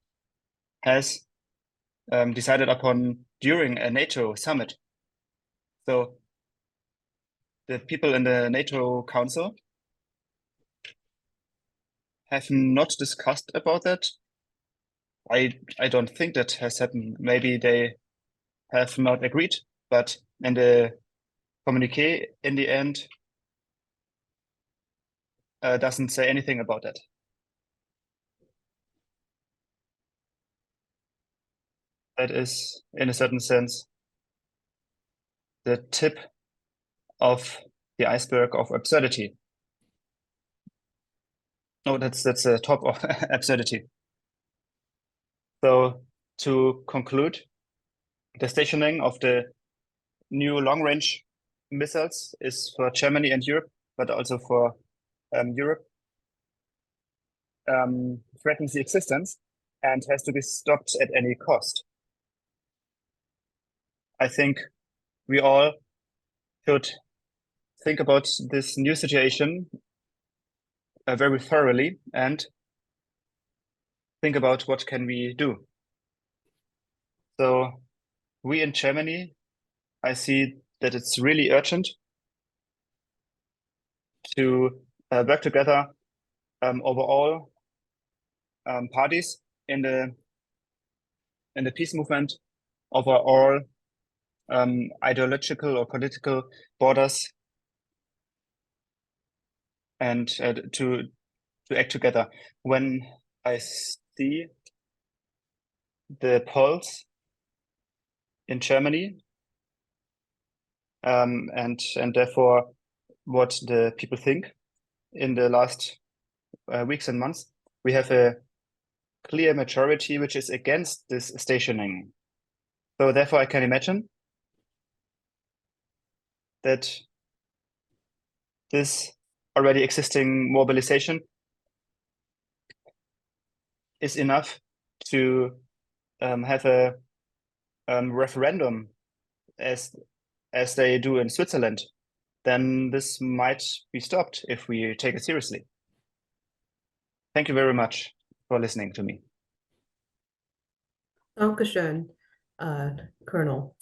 has decided upon during a NATO summit. So the people in the NATO Council have not discussed about that. I don't think that has happened. Maybe they have not agreed, but in the communiqué in the end doesn't say anything about that. That is, in a certain sense, the tip of the iceberg of absurdity. No, that's the top of absurdity. So to conclude, the stationing of the new long-range missiles is for Germany and Europe, but also for Europe, threatens the existence and has to be stopped at any cost. I think we all should think about this new situation very thoroughly and think about what can we do. So we in Germany, I see that it's really urgent to work together over all parties in the peace movement, over all ideological or political borders, and to act together. When I see the polls in Germany, and therefore what the people think in the last weeks and months, we have a clear majority which is against this stationing. So therefore I can imagine that this already existing mobilization is enough to have a referendum as they do in Switzerland. Then this might be stopped if we take it seriously. Thank you very much for listening to me. Dankeschön, Colonel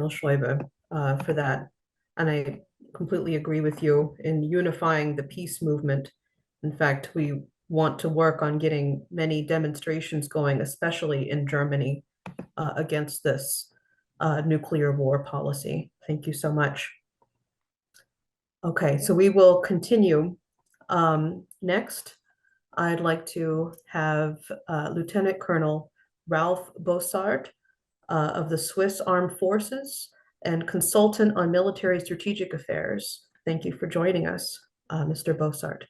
Schreiber, for that. And I completely agree with you in unifying the peace movement. In fact, we want to work on getting many demonstrations going, especially in Germany, against this nuclear war policy. Thank you so much. Okay, so we will continue. Next, I'd like to have Lieutenant Colonel Ralph Bosshard of the Swiss Armed Forces and consultant on military strategic affairs. Thank you for joining us, Mr. Bosshard.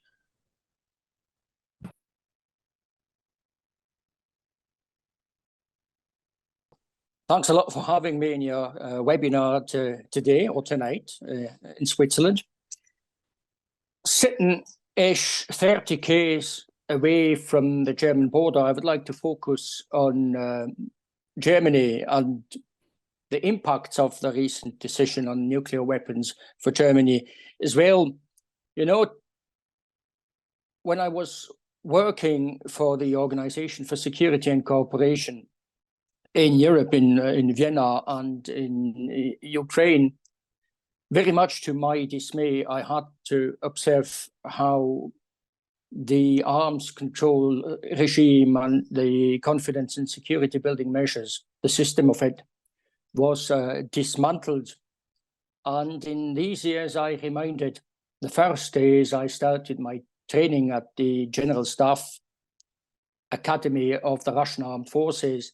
Thanks a lot for having me in your webinar today or tonight in Switzerland. Sitting-ish 30 k's away from the German border, I would like to focus on Germany and the impacts of the recent decision on nuclear weapons for Germany as well. You know, when I was working for the Organization for Security and Cooperation, in Europe, in Vienna and in Ukraine, very much to my dismay, I had to observe how the arms control regime and the confidence and security building measures, the system of it, was dismantled. And in these years, I reminded the first days I started my training at the General Staff Academy of the Russian Armed Forces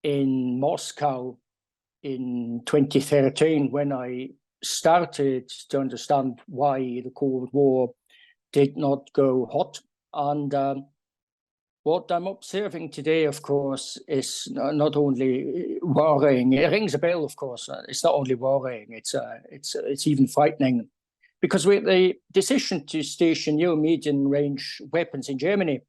in Moscow in 2013, when I started to understand why the Cold War did not go hot. And what I'm observing today, of course, is not only worrying. It rings a bell, of course. It's not only worrying, it's even frightening. Because with the decision to station new medium-range weapons in Germany,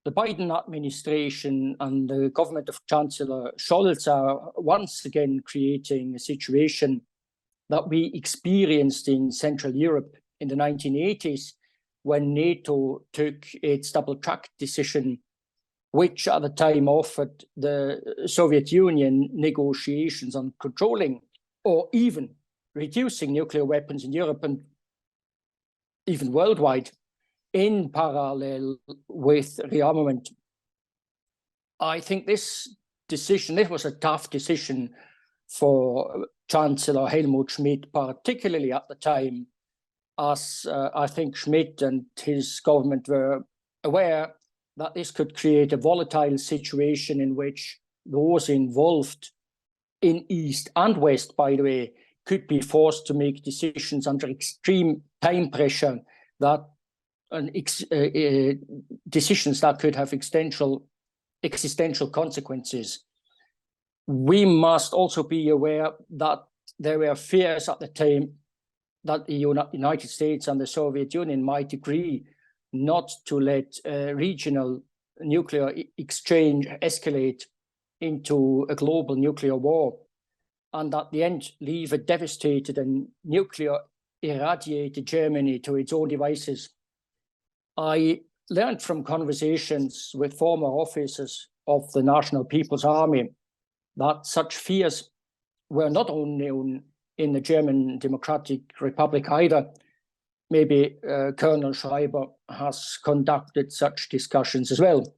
the Biden administration and the government of Chancellor Scholz are once again creating a situation that we experienced in Central Europe in the 1980s, when NATO took its double-track decision, which at the time offered the Soviet Union negotiations on controlling or even reducing nuclear weapons in Europe and even worldwide in parallel with rearmament. I think this decision, this was a tough decision for Chancellor Helmut Schmidt, particularly at the time, as I think Schmidt and his government were aware that this could create a volatile situation in which those involved in East and West, by the way, could be forced to make decisions under extreme time pressure, that decisions that could have existential consequences. We must also be aware that there were fears at the time that the United States and the Soviet Union might agree not to let regional nuclear exchange escalate into a global nuclear war, and at the end leave a devastated and nuclear irradiated Germany to its own devices. I learned from conversations with former officers of the National People's Army that such fears were not only in the German Democratic Republic either. Maybe Colonel Schreiber has conducted such discussions as well.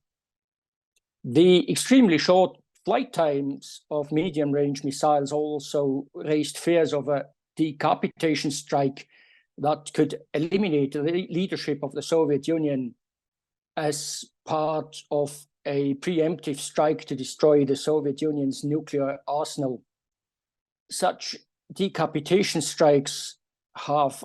The extremely short flight times of medium-range missiles also raised fears of a decapitation strike that could eliminate the leadership of the Soviet Union as part of a preemptive strike to destroy the Soviet Union's nuclear arsenal. Such decapitation strikes have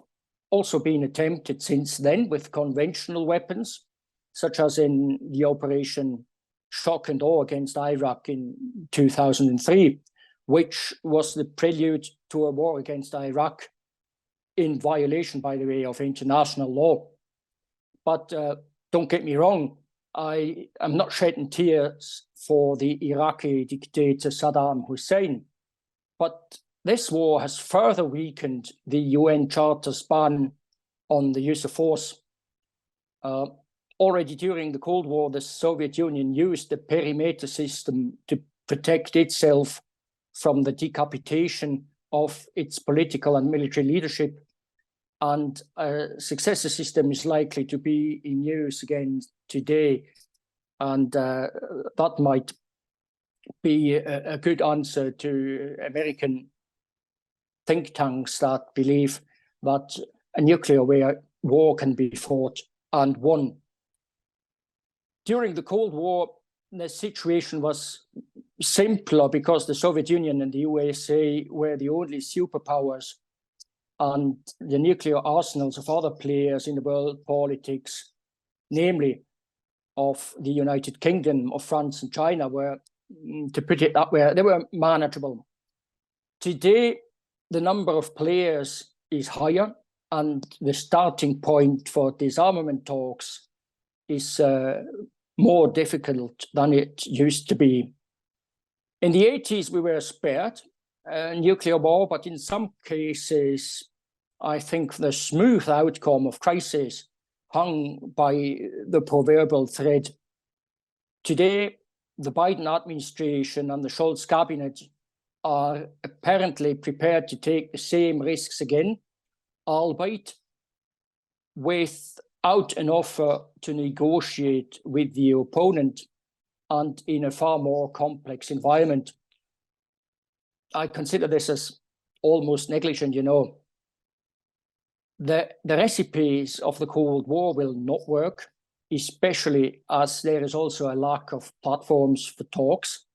also been attempted since then with conventional weapons, such as in the Operation Shock and Awe against Iraq in 2003, which was the prelude to a war against Iraq in violation, by the way, of international law. But don't get me wrong, I am not shedding tears for the Iraqi dictator Saddam Hussein, but this war has further weakened the UN Charter's ban on the use of force. Already during the Cold War, the Soviet Union used the perimeter system to protect itself from the decapitation of its political and military leadership. And a successor system is likely to be in use again today. And that might be a good answer to American think tanks that believe that a nuclear war can be fought and won. During the Cold War, the situation was simpler because the Soviet Union and the USA were the only superpowers, and the nuclear arsenals of other players in the world politics, namely of the United Kingdom, of France and China, were, to put it that way, they were manageable. Today, the number of players is higher, and the starting point for disarmament talks is more difficult than it used to be. In the 80s, we were spared nuclear war, but in some cases, I think the smooth outcome of crisis hung by the proverbial thread. Today, the Biden administration and the Scholz cabinet are apparently prepared to take the same risks again, albeit without an offer to negotiate with the opponent and in a far more complex environment. I consider this as almost negligent, you know. The recipes of the Cold War will not work, especially as there is also a lack of platforms for talks.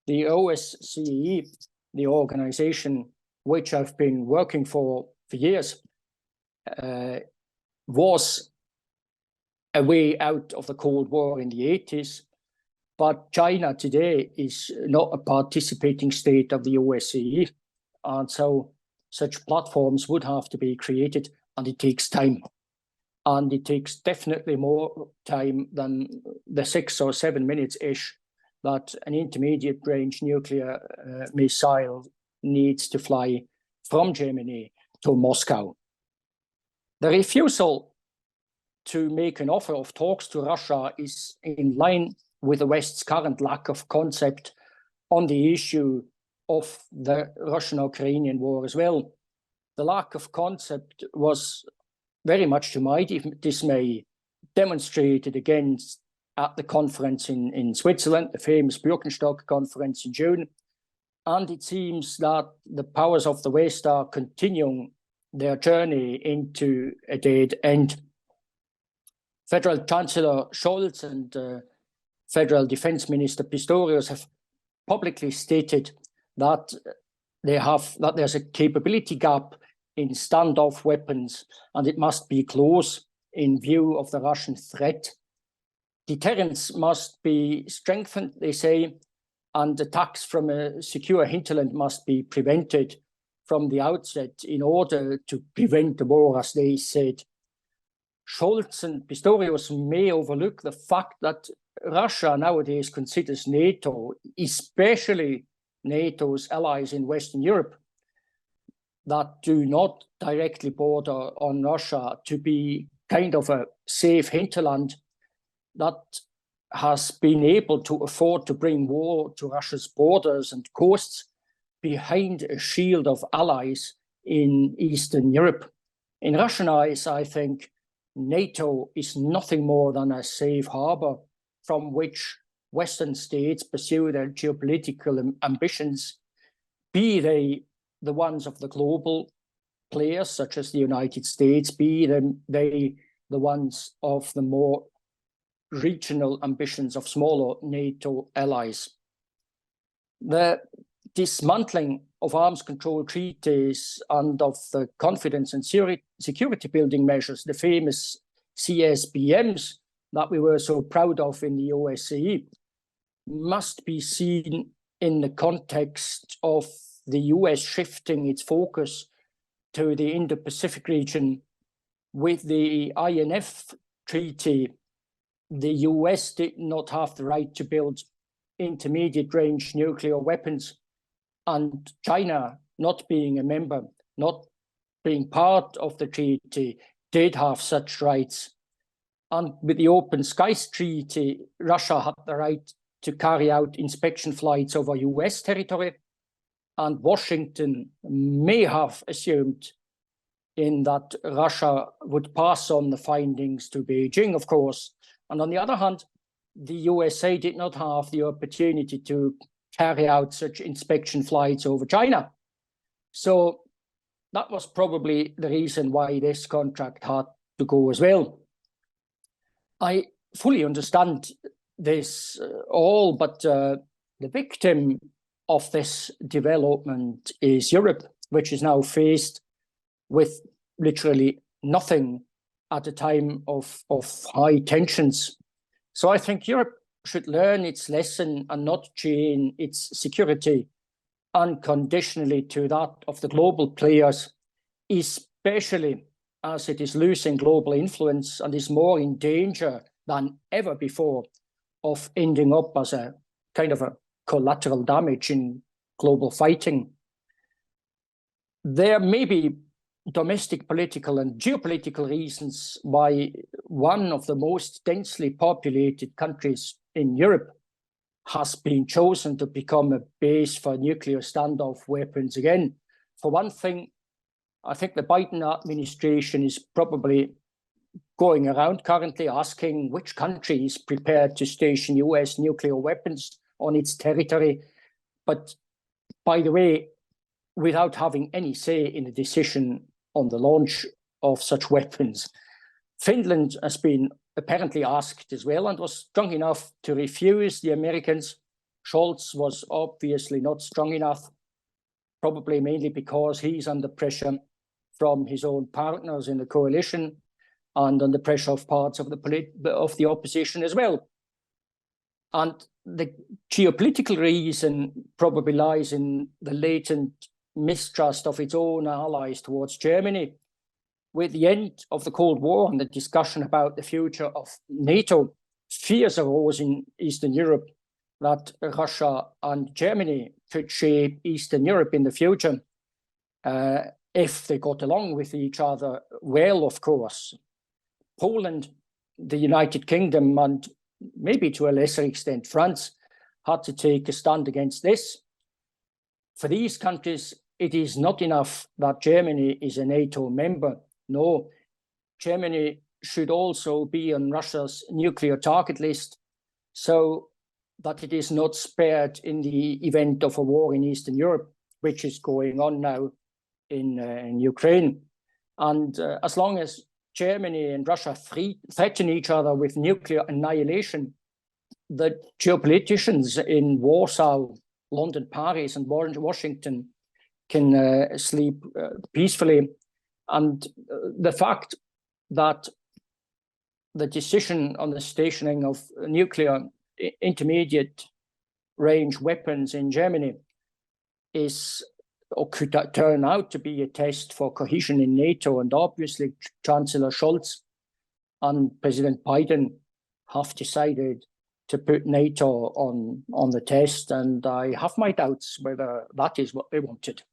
The OSCE, the organization which I've been working for years, was a way out of the Cold War in the 80s, but China today is not a participating state of the OSCE, and so such platforms would have to be created, and it takes time. And it takes definitely more time than the 6 or 7 minutes-ish that an intermediate range nuclear missile needs to fly from Germany to Moscow. The refusal to make an offer of talks to Russia is in line with the West's current lack of concept on the issue of the Russian-Ukrainian war as well. The lack of concept was very much to my dismay demonstrated against at the conference in Switzerland, the famous Birkenstock conference in June. And it seems that the powers of the West are continuing their journey into a dead end. Federal Chancellor Scholz and Federal Defense Minister Pistorius have publicly stated that there's a capability gap in standoff weapons, and it must be closed in view of the Russian threat. Deterrence must be strengthened, they say, and attacks from a secure hinterland must be prevented from the outset in order to prevent the war, as they said. Scholz and Pistorius may overlook the fact that Russia nowadays considers NATO, especially NATO's allies in Western Europe, that do not directly border on Russia, to be kind of a safe hinterland that has been able to afford to bring war to Russia's borders and coasts behind a shield of allies in Eastern Europe. In Russian eyes, I think NATO is nothing more than a safe harbor from which Western states pursue their geopolitical ambitions, be they the ones of the global players such as the United States, be they the ones of the more regional ambitions of smaller NATO allies. The dismantling of arms control treaties and of the confidence and security building measures, the famous CSBMs that we were so proud of in the OSCE, must be seen in the context of the US shifting its focus to the Indo-Pacific region. With the INF treaty, the US did not have the right to build intermediate range nuclear weapons, and China, not being a member, not being part of the treaty, did have such rights. And with the Open Skies Treaty, Russia had the right to carry out inspection flights over US territory, and Washington may have assumed in that Russia would pass on the findings to Beijing, of course. And on the other hand, the USA did not have the opportunity to carry out such inspection flights over China. So that was probably the reason why this contract had to go as well. I fully understand this all, but the victim of this development is Europe, which is now faced with literally nothing at a time of high tensions. So I think Europe should learn its lesson and not chain its security unconditionally to that of the global players, especially as it is losing global influence and is more in danger than ever before of ending up as a kind of a collateral damage in global fighting. There may be domestic political and geopolitical reasons why one of the most densely populated countries in Europe has been chosen to become a base for nuclear standoff weapons again. For one thing, I think the Biden administration is probably going around currently asking which country is prepared to station US nuclear weapons on its territory. But by the way, without having any say in the decision on the launch of such weapons. Finland has been apparently asked as well and was strong enough to refuse the Americans. Scholz was obviously not strong enough, probably mainly because he's under pressure from his own partners in the coalition and under pressure of parts of the opposition as well. And the geopolitical reason probably lies in the latent mistrust of its own allies towards Germany. With the end of the Cold War and the discussion about the future of NATO, fears arose in Eastern Europe that Russia and Germany could shape Eastern Europe in the future if they got along with each other well, of course. Poland, the United Kingdom, and maybe to a lesser extent France, had to take a stand against this. For these countries, it is not enough that Germany is a NATO member. No, Germany should also be on Russia's nuclear target list so that it is not spared in the event of a war in Eastern Europe, which is going on now in Ukraine. And as long as Germany and Russia threaten each other with nuclear annihilation, the geopoliticians in Warsaw, London, Paris, and Washington can sleep peacefully. And the fact that the decision on the stationing of nuclear intermediate range weapons in Germany is, or could turn out to be, a test for cohesion in NATO. And obviously Chancellor Scholz and President Biden have decided to put NATO on the test. And I have my doubts whether that is what they wanted.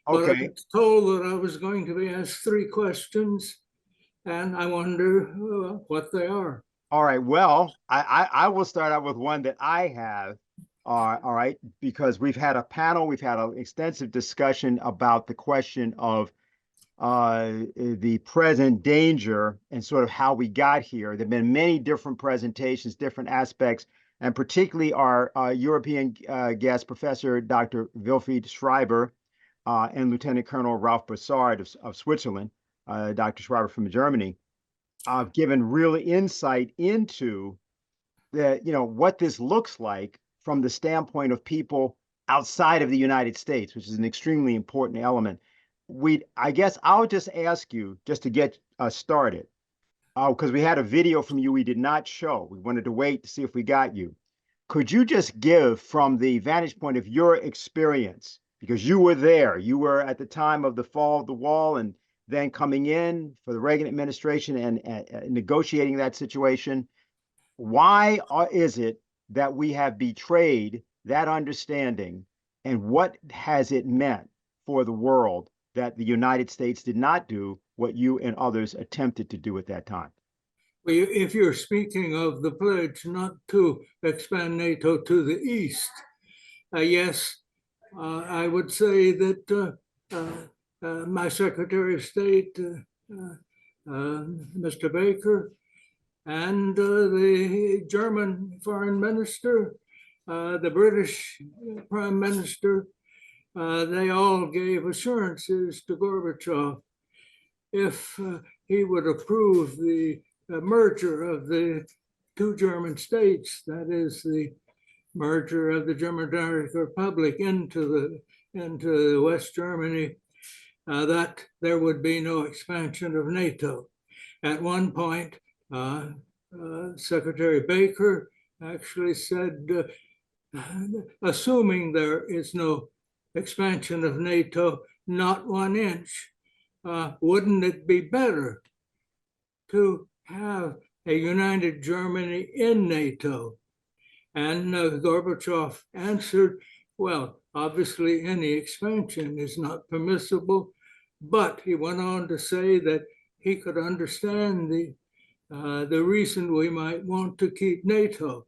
But I Okay, was told that I was going to be asked 3 questions, and I wonder what they are. all right. Well, I will start out with one that I have. All right, because we've had a panel, we've had an extensive discussion about the question of the present danger and sort of how we got here. There've been many different presentations, different aspects, and particularly our European guest, Professor Dr. Wilfried Schreiber, and Lieutenant Colonel Ralph Bosshard of Switzerland, Dr. Schreiber from Germany, given real insight into the, what this looks like from the standpoint of people outside of the United States, which is an extremely important element. I guess I'll just ask you, just to get us started, because we had a video from you we did not show. We wanted to wait to see if we got you. Could you just give, from the vantage point of your experience, because you were there, you were at the time of the fall of the wall and then coming in for the Reagan administration and negotiating that situation, why is it that we have betrayed that understanding, and what has it meant for the world that the United States did not do what you and others attempted to do at that time? Well, if you're speaking of the pledge not to expand NATO to the east, yes, I would say that my Secretary of State, Mr. Baker, and the German Foreign Minister, the British Prime Minister, they all gave assurances to Gorbachev if he would approve the merger of the 2 German states, that is the merger of the German Democratic Republic into West Germany, that there would be no expansion of NATO. At one point, Secretary Baker actually said, assuming there is no expansion of NATO, not 1 inch, wouldn't it be better to have a united Germany in NATO? And Gorbachev answered, well, obviously any expansion is not permissible, but he went on to say that he could understand the the reason we might want to keep NATO,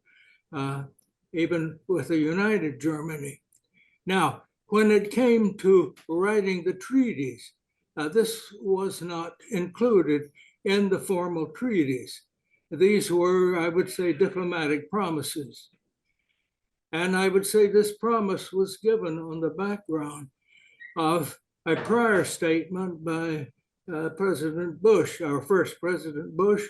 even with a united Germany. Now, when it came to writing the treaties, this was not included in the formal treaties. These were, I would say, diplomatic promises. And I would say this promise was given on the background of a prior statement by President Bush, our first President Bush,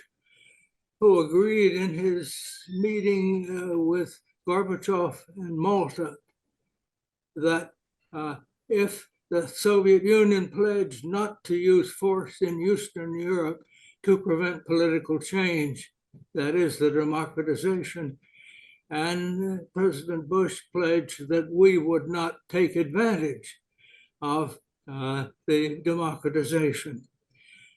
who agreed in his meeting with Gorbachev in Malta that if the Soviet Union pledged not to use force in Eastern Europe to prevent political change, that is the democratization, and President Bush pledged that we would not take advantage of the democratization.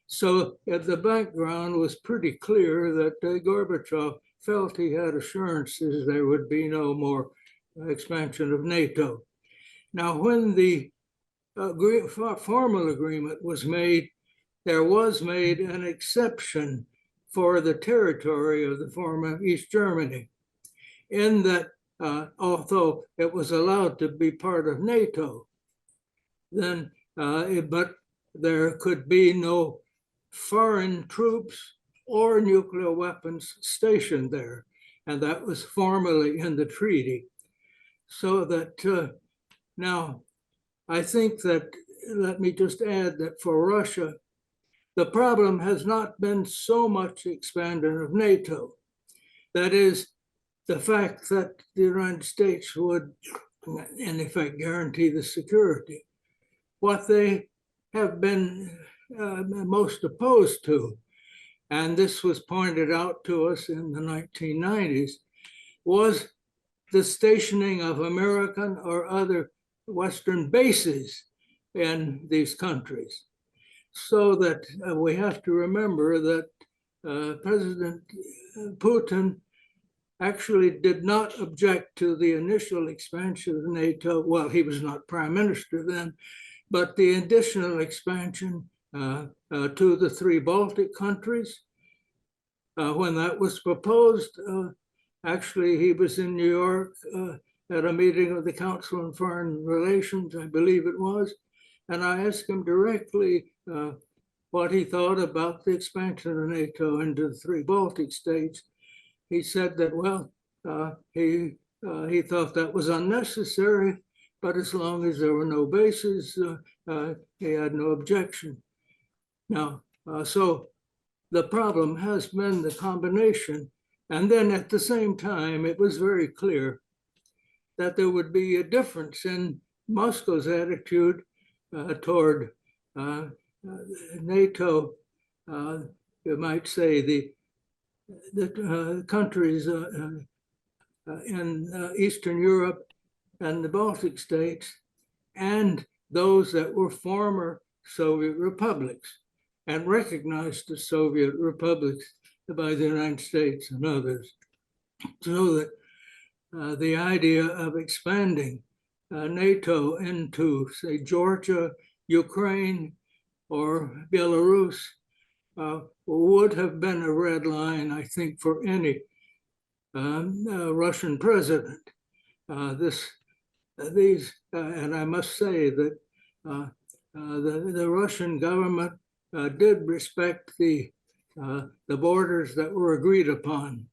So the background was pretty clear that Gorbachev felt he had assurances there would be no more expansion of NATO. Now, when the formal agreement was made, there was made an exception for the territory of the former East Germany, in that although it was allowed to be part of NATO, then but there could be no foreign troops or nuclear weapons stationed there, and that was formally in the treaty. So that now, I think that, let me just add that for Russia, the problem has not been so much expansion of NATO. That is, the fact that the United States would, in effect, guarantee the security. What they have been most opposed to, and this was pointed out to us in the 1990s, was the stationing of American or other Western bases in these countries. So that we have to remember that President Putin actually did not object to the initial expansion of NATO. Well, he was not prime minister then, but the additional expansion to the 3 Baltic countries. When that was proposed, actually he was in New York at a meeting of the Council on Foreign Relations, I believe it was, and I asked him directly what he thought about the expansion of NATO into the 3 Baltic states. He said that, well, he thought that was unnecessary, but as long as there were no bases, he had no objection. Now, so the problem has been the combination. And then at the same time, it was very clear that there would be a difference in Moscow's attitude toward NATO, you might say, the countries in Eastern Europe and the Baltic states, and those that were former Soviet republics and recognized as Soviet republics by the United States and others. So that the idea of expanding NATO into, say, Georgia, Ukraine, or Belarus would have been a red line, I think, for any Russian president. And I must say that the Russian government did respect the borders that were agreed upon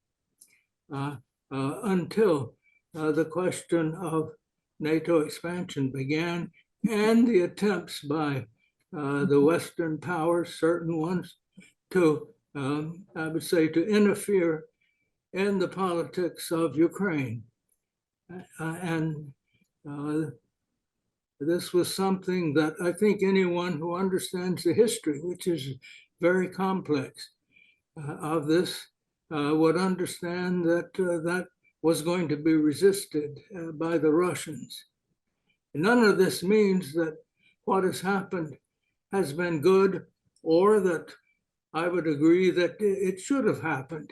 until the question of NATO expansion began, and the attempts by the Western powers, certain ones, to, I would say, to interfere in the politics of Ukraine. And this was something that I think anyone who understands the history, which is very complex, of this would understand that that was going to be resisted by the Russians. None of this means that what has happened has been good, or that I would agree that it should have happened.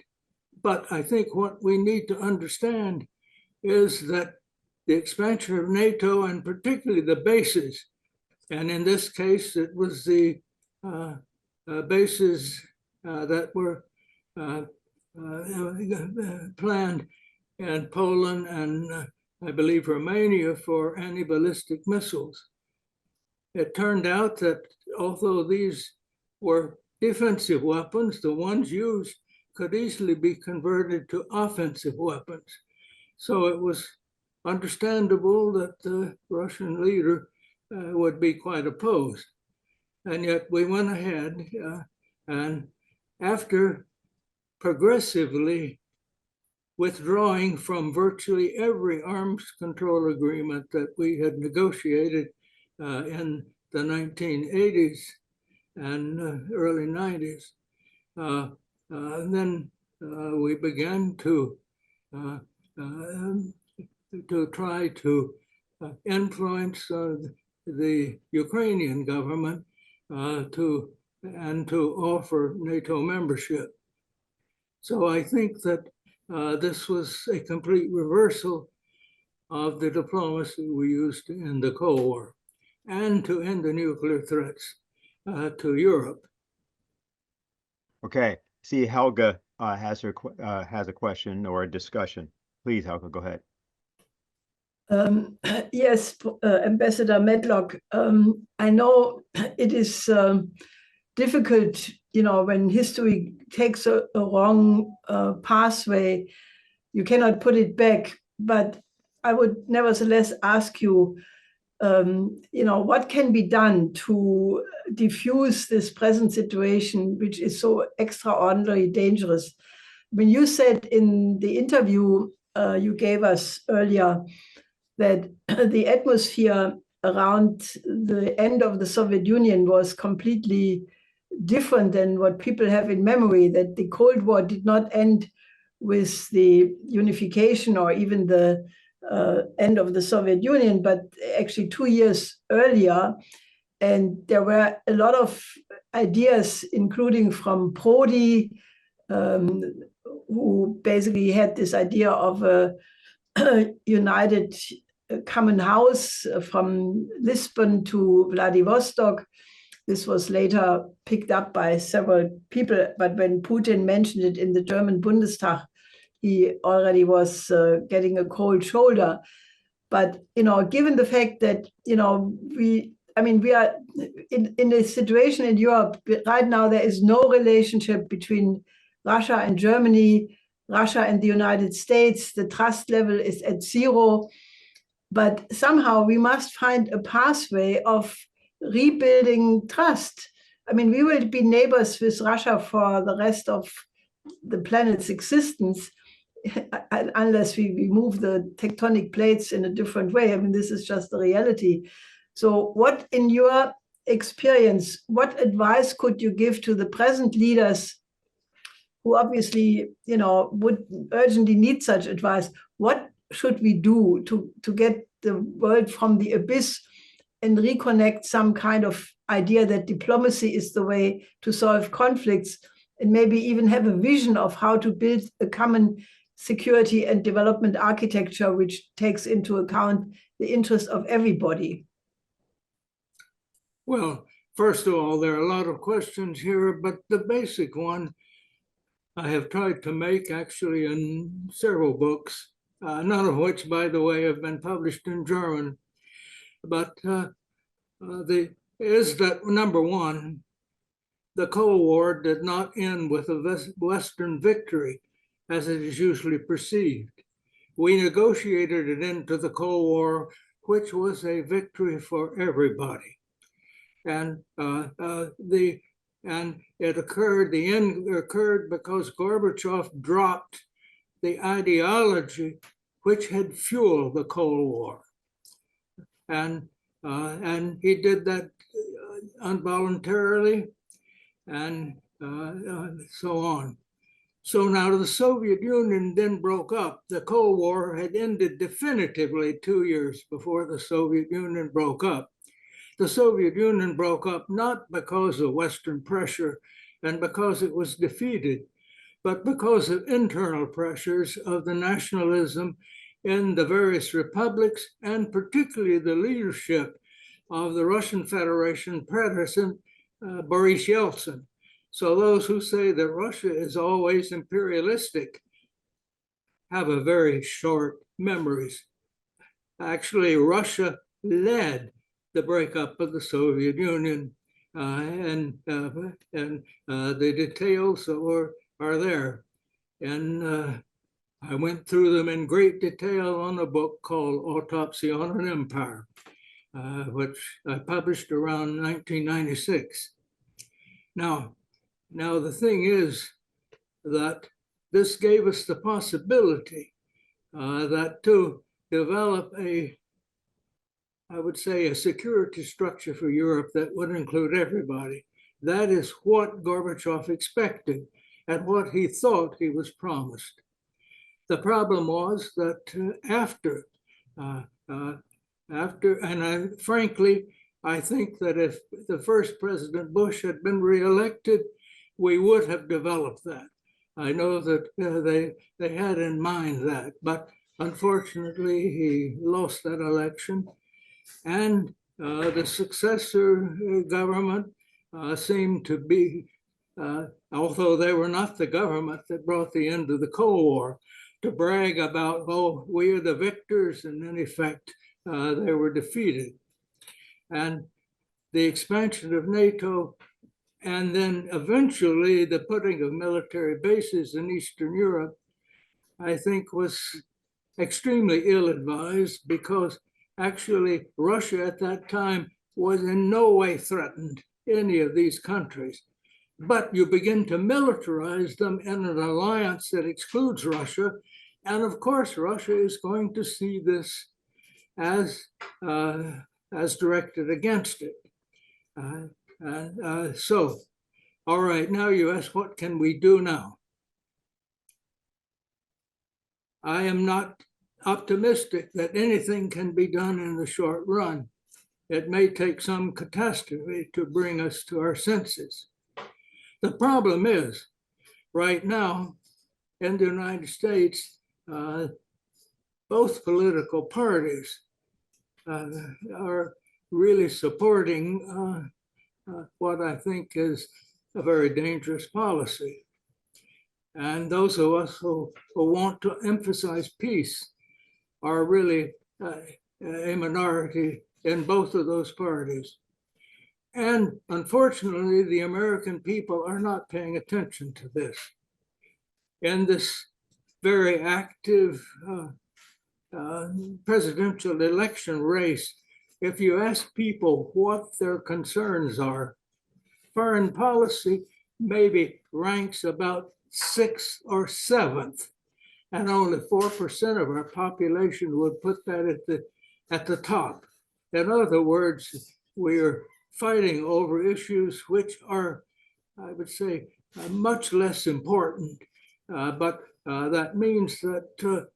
But I think what we need to understand is that the expansion of NATO, and particularly the bases, and in this case, it was the bases that were planned in Poland and I believe Romania for anti-ballistic missiles. It turned out that although these were defensive weapons, the ones used could easily be converted to offensive weapons. So it was understandable that the Russian leader would be quite opposed. And yet we went ahead and after progressively withdrawing from virtually every arms control agreement that we had negotiated in the 1980s and early 90s. And then we began to try to influence the Ukrainian government to offer NATO membership. So I think that this was a complete reversal of the diplomacy we used to end the Cold War and to end the nuclear threats to Europe. Okay, see Helga has a question or a discussion. Please, Helga, go ahead. Yes, Ambassador Matlock, I know it is difficult, when history takes a wrong pathway, you cannot put it back. But I would nevertheless ask you, what can be done to diffuse this present situation, which is so extraordinarily dangerous? When you said in the interview you gave us earlier that the atmosphere around the end of the Soviet Union was completely different than what people have in memory, that the Cold War did not end with the unification or even the end of the Soviet Union, but actually 2 years earlier. And there were a lot of ideas, including from Prodi, who basically had this idea of a united common house from Lisbon to Vladivostok. This was later picked up by several people, but when Putin mentioned it in the German Bundestag, he already was getting a cold shoulder. But given the fact that we are in a situation in Europe right now, there is no relationship between Russia and Germany, Russia and the United States. The trust level is at zero. But somehow we must find a pathway of rebuilding trust. We will be neighbors with Russia for the rest of the planet's existence unless we move the tectonic plates in a different way. This is just the reality. So what, in your experience, what advice could you give to the present leaders who obviously, would urgently need such advice? What should we do to get the world from the abyss and reconnect some kind of idea that diplomacy is the way to solve conflicts, and maybe even have a vision of how to build a common security and development architecture which takes into account the interest of everybody? Well, first of all, there are a lot of questions here, but the basic one I have tried to make actually in several books, none of which, by the way, have been published in German. But is that, number one, the Cold War did not end with a Western victory, as it is usually perceived. We negotiated it into the Cold War, which was a victory for everybody. And the end occurred because Gorbachev dropped the ideology which had fueled the Cold War. And he did that involuntarily, and so on. So now the Soviet Union then broke up. The Cold War had ended definitively 2 years before the Soviet Union broke up. The Soviet Union broke up not because of Western pressure and because it was defeated, but because of internal pressures of the nationalism in the various republics, and particularly the leadership of the Russian Federation President Boris Yeltsin. So those who say that Russia is always imperialistic have a very short memories. Actually, Russia led the breakup of the Soviet Union, and the details are there. And I went through them in great detail on a book called Autopsy on an Empire, which I published around 1996. Now the thing is that this gave us the possibility that to develop I would say, a security structure for Europe that would include everybody. That is what Gorbachev expected and what he thought he was promised. The problem was that frankly, I think that if the first President Bush had been reelected, we would have developed that. I know that they had in mind that, but unfortunately, he lost that election. And the successor government seemed to be, although they were not the government that brought the end of the Cold War, to brag about, oh, we are the victors, and in effect, they were defeated. And the expansion of NATO, and then eventually the putting of military bases in Eastern Europe, I think was extremely ill-advised, because actually Russia at that time was in no way threatened any of these countries. But you begin to militarize them in an alliance that excludes Russia. And of course, Russia is going to see this as directed against it. So, all right, now you ask, what can we do now? I am not optimistic that anything can be done in the short run. It may take some catastrophe to bring us to our senses. The problem is, right now, in the United States, both political parties are really supporting what I think is a very dangerous policy. And those of us who want to emphasize peace are really a minority in both of those parties. And unfortunately, the American people are not paying attention to this. In this very active presidential election race, if you ask people what their concerns are, foreign policy maybe ranks about 6th or 7th, and only 4% of our population would put that at the top. In other words, we're fighting over issues which are, I would say, much less important, but that means that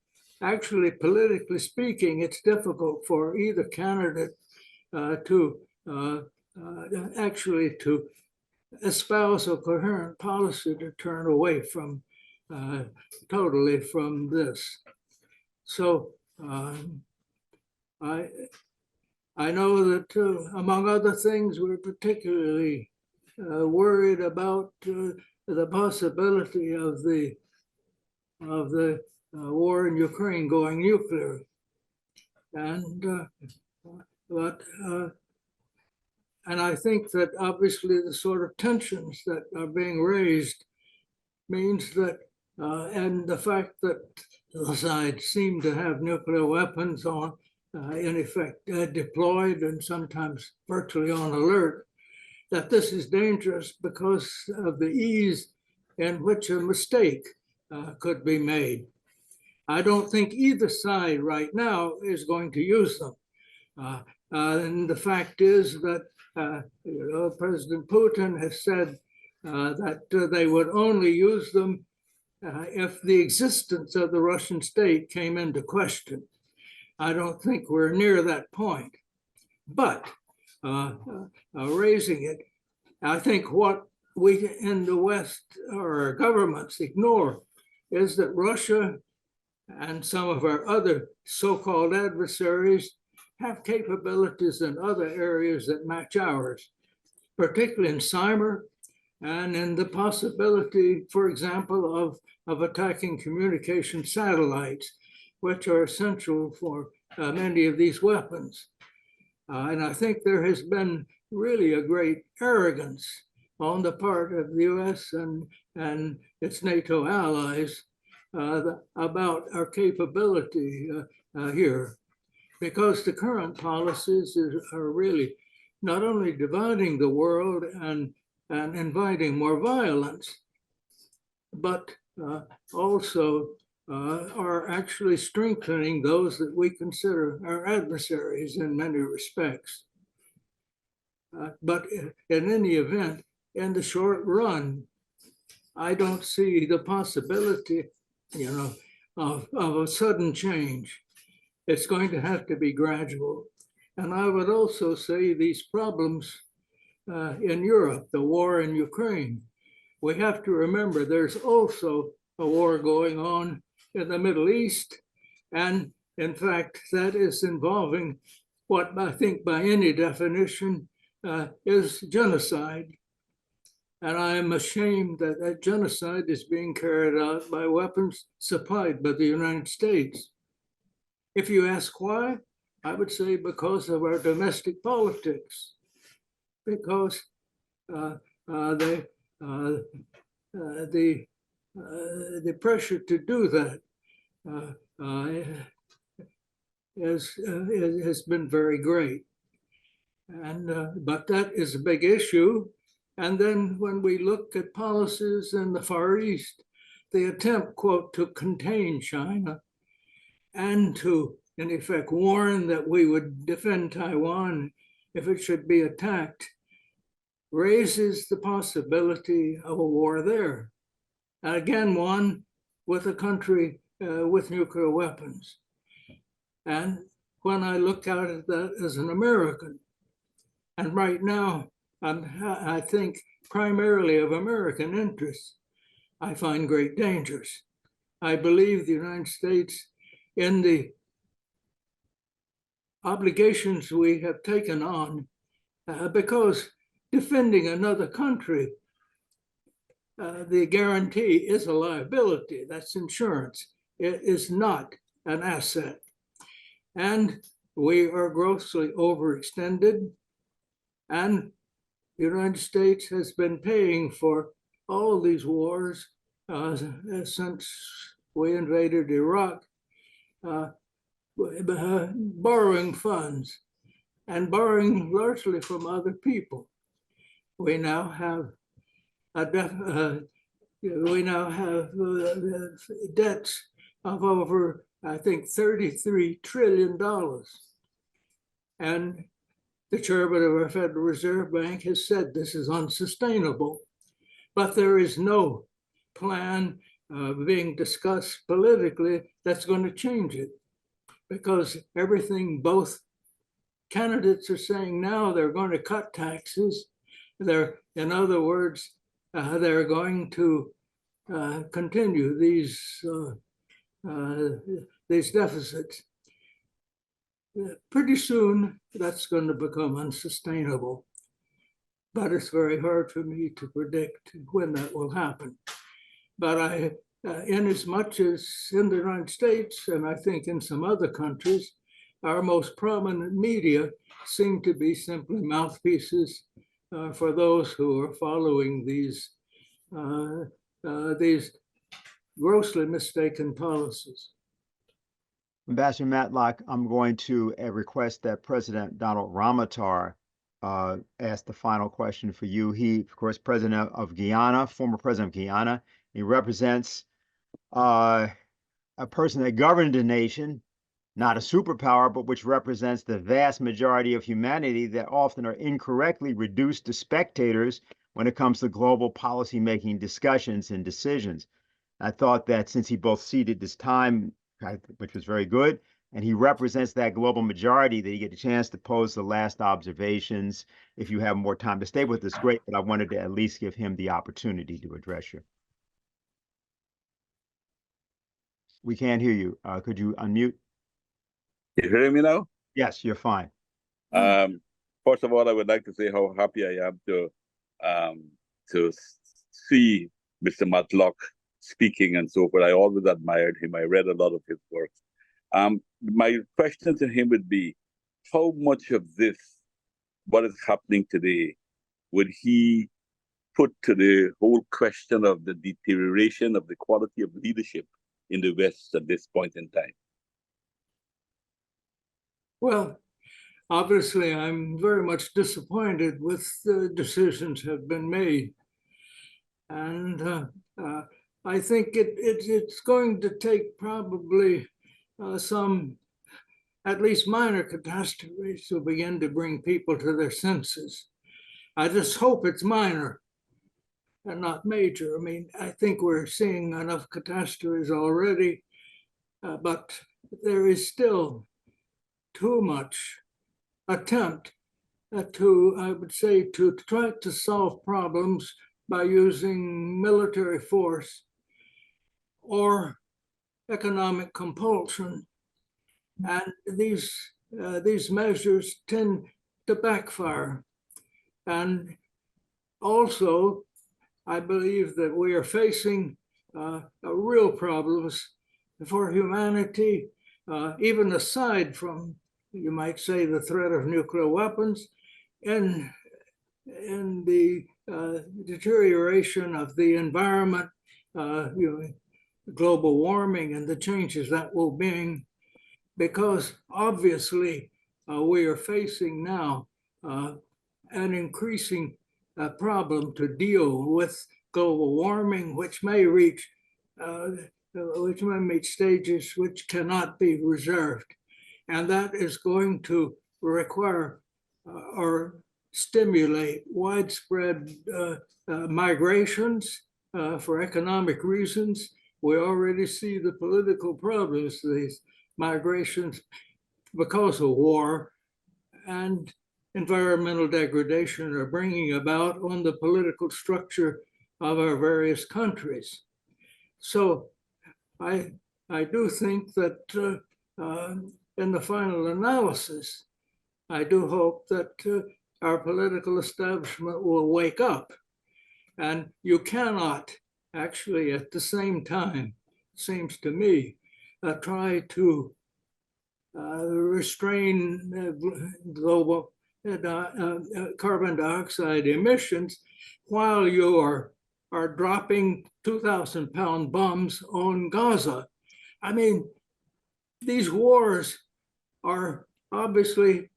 actually, politically speaking, it's difficult for either candidate to espouse a coherent policy to turn away from totally from this. So I know that among other things, we're particularly worried about the possibility of the war in Ukraine going nuclear, and I think that obviously the sort of tensions that are being raised means that, and the fact that the sides seem to have nuclear weapons on, in effect, deployed and sometimes virtually on alert, that this is dangerous because of the ease in which a mistake could be made. I don't think either side right now is going to use them. And the fact is that President Putin has said that they would only use them if the existence of the Russian state came into question. I don't think we're near that point. But raising it, I think what we in the West or our governments ignore is that Russia and some of our other so-called adversaries have capabilities in other areas that match ours, particularly in cyber and in the possibility, for example, of attacking communication satellites, which are essential for many of these weapons. And I think there has been really a great arrogance on the part of the US and its NATO allies about our capability here, because the current policies are really not only dividing the world and inviting more violence, but also are actually strengthening those that we consider our adversaries in many respects. But in any event, in the short run, I don't see the possibility, of a sudden change. It's going to have to be gradual. And I would also say these problems in Europe, the war in Ukraine, we have to remember there's also a war going on in the Middle East. And in fact, that is involving what I think by any definition is genocide. And I am ashamed that that genocide is being carried out by weapons supplied by the United States. If you ask why, I would say because of our domestic politics, because the pressure to do that has been very great. And but that is a big issue. And then when we look at policies in the Far East, the attempt, quote, to contain China and to, in effect, warn that we would defend Taiwan if it should be attacked, raises the possibility of a war there. And again, one with a country with nuclear weapons. And when I look at that as an American, and right now, I think primarily of American interests, I find great dangers. I believe the United States, in the obligations we have taken on, because defending another country, the guarantee is a liability, that's insurance. It is not an asset. And we are grossly overextended, and the United States has been paying for all of these wars since we invaded Iraq, borrowing funds and borrowing largely from other people. We now have debts of over, I think, $33 trillion. And the chairman of our Federal Reserve Bank has said this is unsustainable, but there is no plan being discussed politically that's going to change it, because everything both candidates are saying now, they're going to cut taxes. In other words, they're going to continue these deficits. Pretty soon, that's going to become unsustainable. But it's very hard for me to predict when that will happen. But in as much as in the United States, and I think in some other countries, our most prominent media seem to be simply mouthpieces for those who are following these grossly mistaken policies. Ambassador Matlock, I'm going to request that President Donald Ramotar ask the final question for you. He, of course, president of Guyana, former president of Guyana. He represents a person that governed a nation, not a superpower, but which represents the vast majority of humanity that often are incorrectly reduced to spectators when it comes to global policymaking discussions and decisions. I thought that since he both ceded this time, which was very good, and he represents that global majority, that you get a chance to pose the last observations. If you have more time to stay with us, great, but I wanted to at least give him the opportunity to address you. We can't hear you. Could you unmute? You hear me now? Yes, you're fine. First of all, I would like to say how happy I am to to see Mr. Matlock speaking and so forth. I always admired him. I read a lot of his work. My question to him would be, how much of this, what is happening today, would he put to the whole question of the deterioration of the quality of leadership in the West at this point in time? Well, obviously, I'm very much disappointed with the decisions have been made. And I think it's going to take probably some, at least minor catastrophes to begin to bring people to their senses. I just hope it's minor and not major. I mean, I think we're seeing enough catastrophes already, but there is still too much attempt to, I would say, to try to solve problems by using military force or economic compulsion. And these measures tend to backfire. And also, I believe that we are facing real problems for humanity, even aside from, you might say, the threat of nuclear weapons, and the deterioration of the environment, global warming and the changes that will bring, because obviously we are facing now an increasing problem to deal with global warming, which may reach stages which cannot be reserved. And that is going to require or stimulate widespread migrations for economic reasons. We already see the political problems, these migrations because of war and environmental degradation are bringing about on the political structure of our various countries. So I do think that in the final analysis, I do hope that our political establishment will wake up. And you cannot actually at the same time, seems to me, try to restrain global carbon dioxide emissions while you are dropping 2,000-pound bombs on Gaza. I mean, these wars are obviously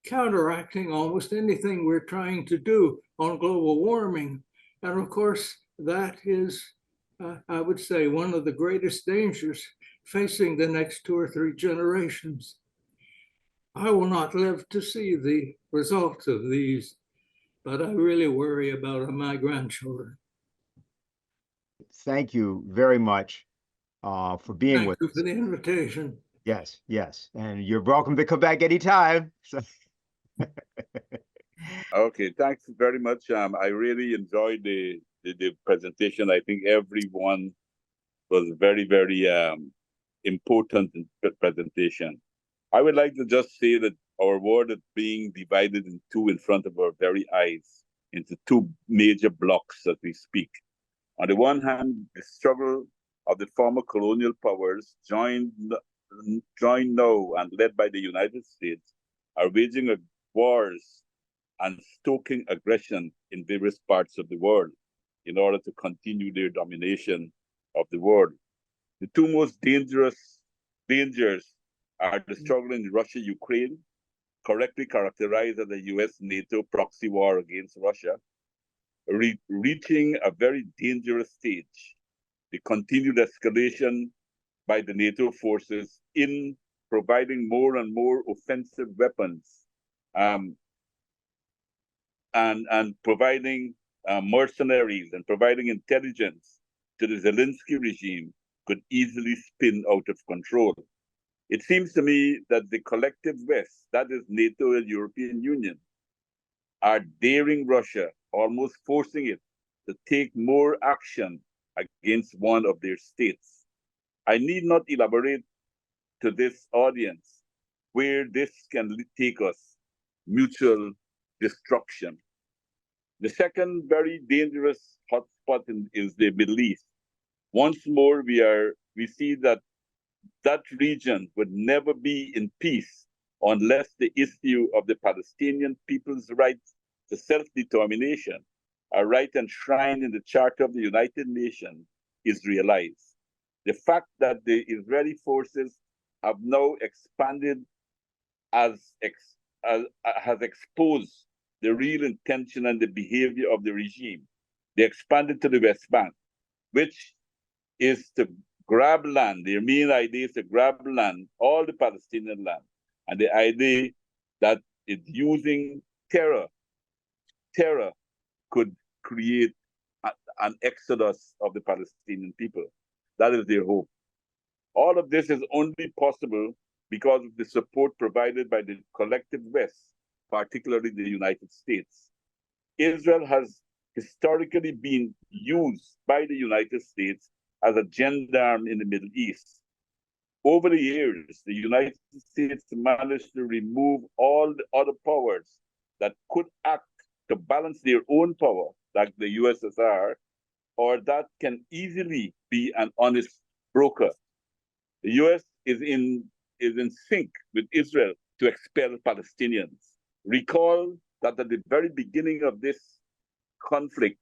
counteracting almost anything we're trying to do on global warming. And of course, that is, I would say, one of the greatest dangers facing the next 2 or 3 generations. I will not live to see the results of these, but I really worry about my grandchildren. Thank you very much for being with us. Thank you for the invitation. Yes, yes. And you're welcome to come back anytime. So. Okay, thanks very much. I really enjoyed the presentation. I think everyone was very, very important in the presentation. I would like to just say that our world is being divided in two in front of our very eyes, into 2 major blocks as we speak. On the one hand, the struggle of the former colonial powers joined now and led by the United States are waging wars and stoking aggression in various parts of the world in order to continue their domination of the world. The 2 most dangers are the struggle in Russia-Ukraine, correctly characterized as a US-NATO proxy war against Russia, reaching a very dangerous stage, the continued escalation by the NATO forces in providing more and more offensive weapons and providing mercenaries and providing intelligence to the Zelensky regime could easily spin out of control. It seems to me that the collective West, that is NATO and European Union, are daring Russia, almost forcing it to take more action against one of their states. I need not elaborate to this audience where this can take us: mutual destruction. The second very dangerous hotspot is the Middle East. Once more, we see that region would never be in peace unless the issue of the Palestinian people's right to self-determination, a right enshrined in the Charter of the United Nations, is realized. The fact that the Israeli forces have now expanded has exposed the real intention and the behavior of the regime. They expanded to the West Bank, which is to grab land. Their main idea is to grab land, all the Palestinian land. And the idea that it's using terror could create an exodus of the Palestinian people. That is their hope. All of this is only possible because of the support provided by the collective West, particularly the United States. Israel has historically been used by the United States as a gendarme in the Middle East. Over the years, the United States managed to remove all the other powers that could act to balance their own power, like the USSR, or that can easily be an honest broker. The US is in sync with Israel to expel Palestinians. Recall that at the very beginning of this conflict,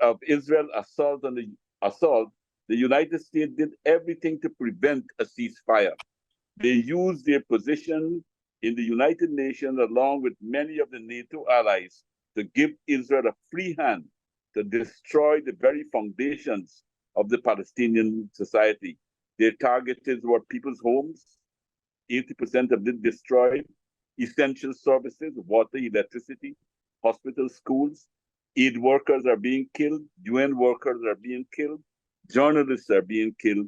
of Israel assault, the United States did everything to prevent a ceasefire. They used their position in the United Nations along with many of the NATO allies to give Israel a free hand to destroy the very foundations of the Palestinian society. Their targets were people's homes, 80% of them destroyed, essential services, water, electricity, hospitals, schools, aid workers are being killed, UN workers are being killed, journalists are being killed,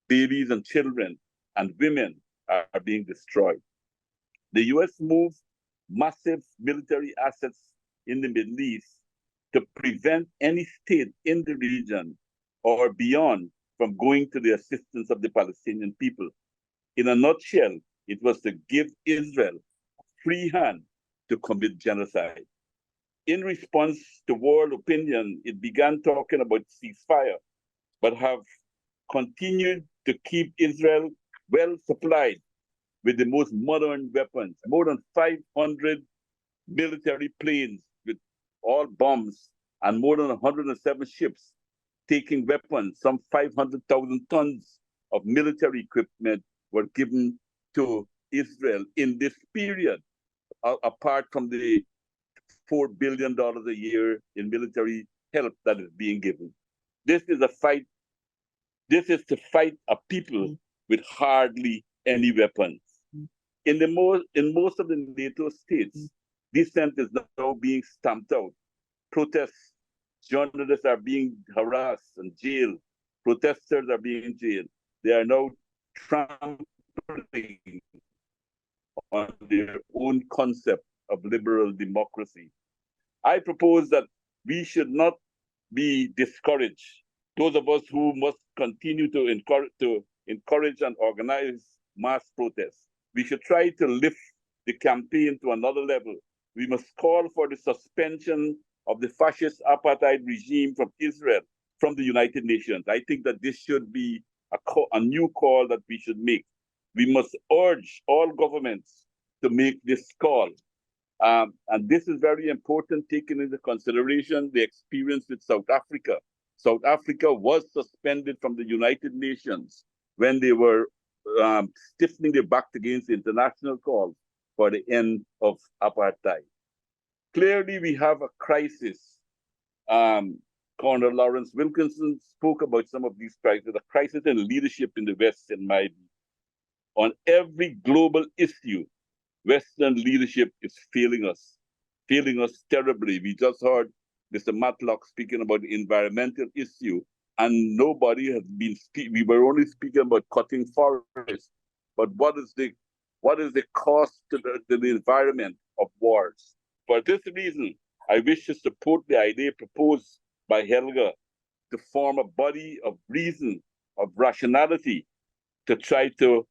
babies and children and women are being destroyed. The US moved massive military assets in the Middle East to prevent any state in the region or beyond from going to the assistance of the Palestinian people. In a nutshell, it was to give Israel a free hand to commit genocide. In response to world opinion, it began talking about ceasefire, but have continued to keep Israel well supplied with the most modern weapons, more than 500 military planes with all bombs and more than 107 ships taking weapons. Some 500,000 tons of military equipment were given to Israel in this period, apart from the $4 billion a year in military help that is being given. This is a fight. This is to fight a people with hardly any weapons. In most of the NATO states, dissent is now being stamped out. Protests, journalists are being harassed and jailed. Protesters are being jailed. They are now trampling on their own concept of liberal democracy. I propose that we should not be discouraged. Those of us who must continue to encourage and organize mass protests. We should try to lift the campaign to another level. We must call for the suspension of the fascist apartheid regime from Israel, from the United Nations. I think that this should be a new call that we should make. We must urge all governments to make this call. And this is very important, taking into consideration the experience with South Africa. South Africa was suspended from the United Nations when they were stiffening their backs against the international call for the end of apartheid. Clearly, we have a crisis. Colonel Lawrence Wilkerson spoke about some of these crises, a crisis in leadership in the West, in my view. On every global issue, Western leadership is failing us terribly. We just heard Mr. Matlock speaking about the environmental issue, and nobody has been speaking. We were only speaking about cutting forests, but what is the cost to the environment of wars? For this reason, I wish to support the idea proposed by Helga to form a body of reason, of rationality, to try to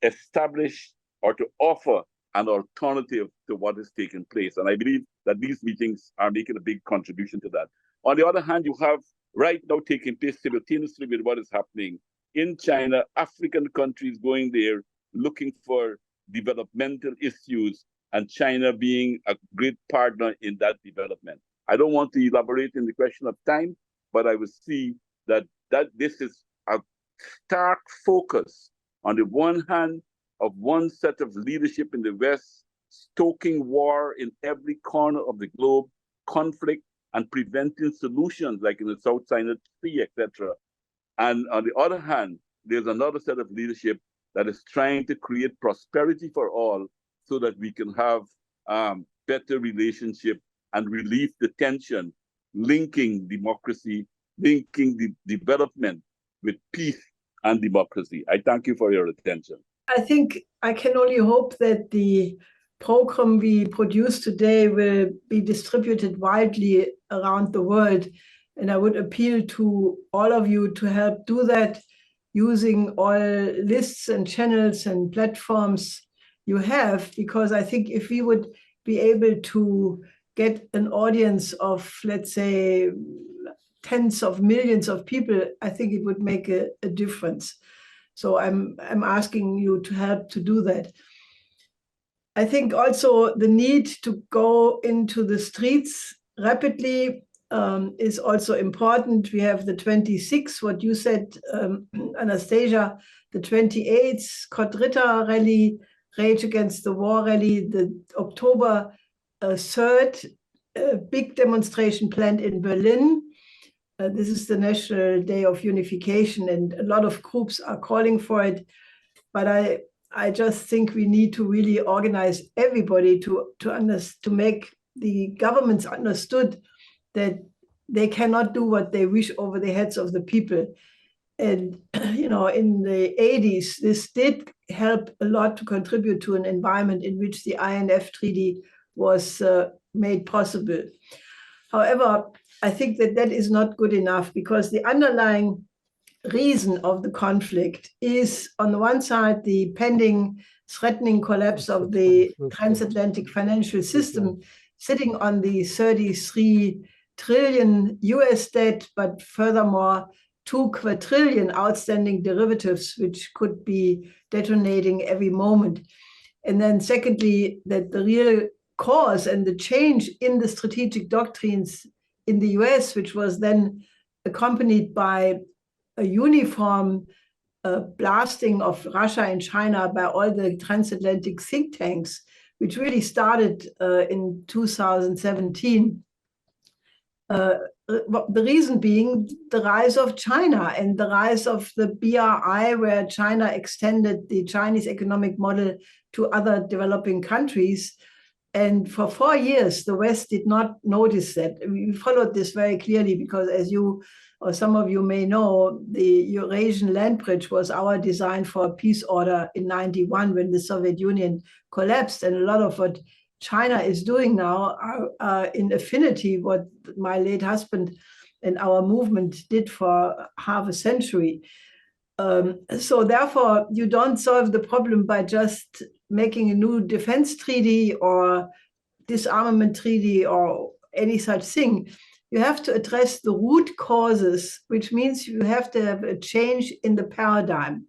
establish or to offer an alternative to what is taking place. And I believe that these meetings are making a big contribution to that. On the other hand, you have right now taking place simultaneously with what is happening in China, African countries going there looking for developmental issues, and China being a great partner in that development. I don't want to elaborate in the question of time, but I would see that this is a stark focus on the one hand of one set of leadership in the West, stoking war in every corner of the globe, conflict, and preventing solutions like in the South China Sea, etc. And on the other hand, there's another set of leadership that is trying to create prosperity for all so that we can have better relationship and relieve the tension, linking democracy, linking the development with peace and democracy. I thank you for your attention. I think I can only hope that the program we produce today will be distributed widely around the world. And I would appeal to all of you to help do that using all lists and channels and platforms you have, because I think if we would be able to get an audience of, let's say, tens of millions of people, I think it would make a difference. So I'm asking you to help to do that. I think also the need to go into the streets rapidly is also important. We have the 26th, what you said, Anastasia, the 28th, Kodrita rally, Rage Against the War rally, the October 3rd, big demonstration planned in Berlin. This is the National Day of Unification, and a lot of groups are calling for it. But I just think we need to really organize everybody to make the governments understood that they cannot do what they wish over the heads of the people. And you know, in the 80s, this did help a lot to contribute to an environment in which the INF Treaty was made possible. However, I think that is not good enough, because the underlying reason of the conflict is, on the one side, the pending threatening collapse of the transatlantic financial system, sitting on the 33 trillion US debt, but furthermore, 2 quadrillion outstanding derivatives, which could be detonating every moment. And then secondly, that the real cause and the change in the strategic doctrines in the US, which was then accompanied by a uniform blasting of Russia and China by all the transatlantic think tanks, which really started in 2017. The reason being the rise of China and the rise of the BRI, where China extended the Chinese economic model to other developing countries. And for 4 years, the West did not notice that. We followed this very clearly because, as you or some of you may know, the Eurasian land bridge was our design for a peace order in '91 when the Soviet Union collapsed. And a lot of what China is doing now are in affinity what my late husband and our movement did for half a century. So therefore, you don't solve the problem by just making a new defense treaty or disarmament treaty or any such thing. You have to address the root causes, which means you have to have a change in the paradigm.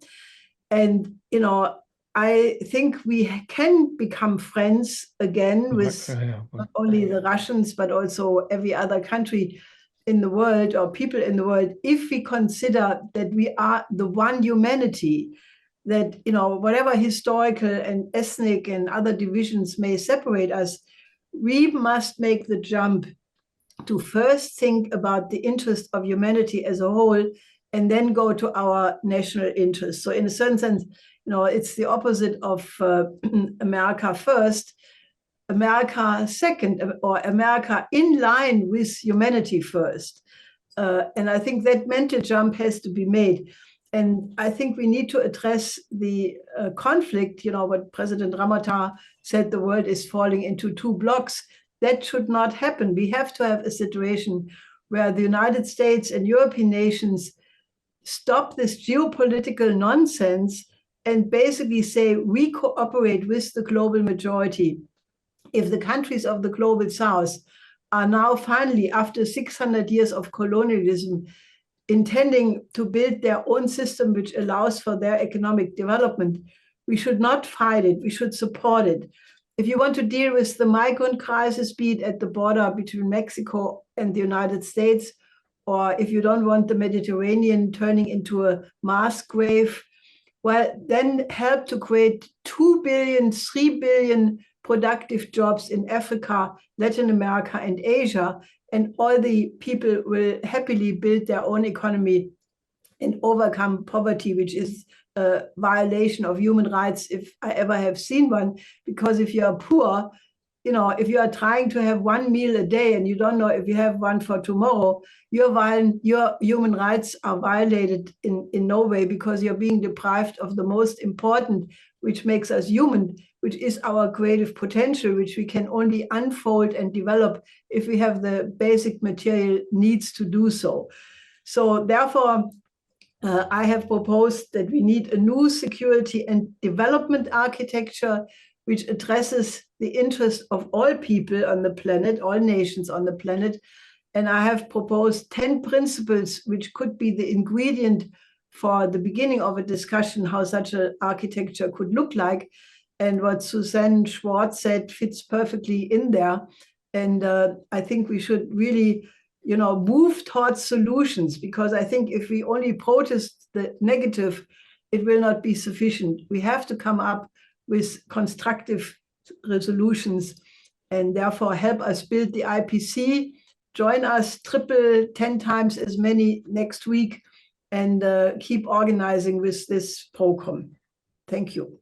And, you know, I think we can become friends again with not only the Russians, but also every other country in the world or people in the world, if we consider that we are the one humanity, that, you know, whatever historical and ethnic and other divisions may separate us, we must make the jump to first think about the interest of humanity as a whole and then go to our national interest. So in a certain sense, you know, it's the opposite of America first, America second, or America in line with humanity first. And I think that mental jump has to be made. And I think we need to address the conflict, you know, what President Ramotar said, the world is falling into 2 blocks. That should not happen. We have to have a situation where the United States and European nations stop this geopolitical nonsense and basically say we cooperate with the global majority. If the countries of the global south are now finally, after 600 years of colonialism, intending to build their own system which allows for their economic development, we should not fight it, we should support it. If you want to deal with the migrant crisis, be it at the border between Mexico and the United States, or if you don't want the Mediterranean turning into a mass grave, well, then help to create 2 billion, 3 billion productive jobs in Africa, Latin America, and Asia, and all the people will happily build their own economy and overcome poverty, which is a violation of human rights if I ever have seen one. Because if you are poor, you know, if you are trying to have one meal a day and you don't know if you have one for tomorrow, your human rights are violated in no way, because you're being deprived of the most important, which makes us human, which is our creative potential, which we can only unfold and develop if we have the basic material needs to do so. So therefore, I have proposed that we need a new security and development architecture which addresses the interest of all people on the planet, all nations on the planet. And I have proposed 10 principles which could be the ingredient for the beginning of a discussion how such an architecture could look like. And what Suzanne Schwartz said fits perfectly in there. And I think we should really, you know, move towards solutions, because I think if we only protest the negative, it will not be sufficient. We have to come up with constructive resolutions and therefore help us build the IPC. Join us, 10 times as many next week, and keep organizing with this program. Thank you.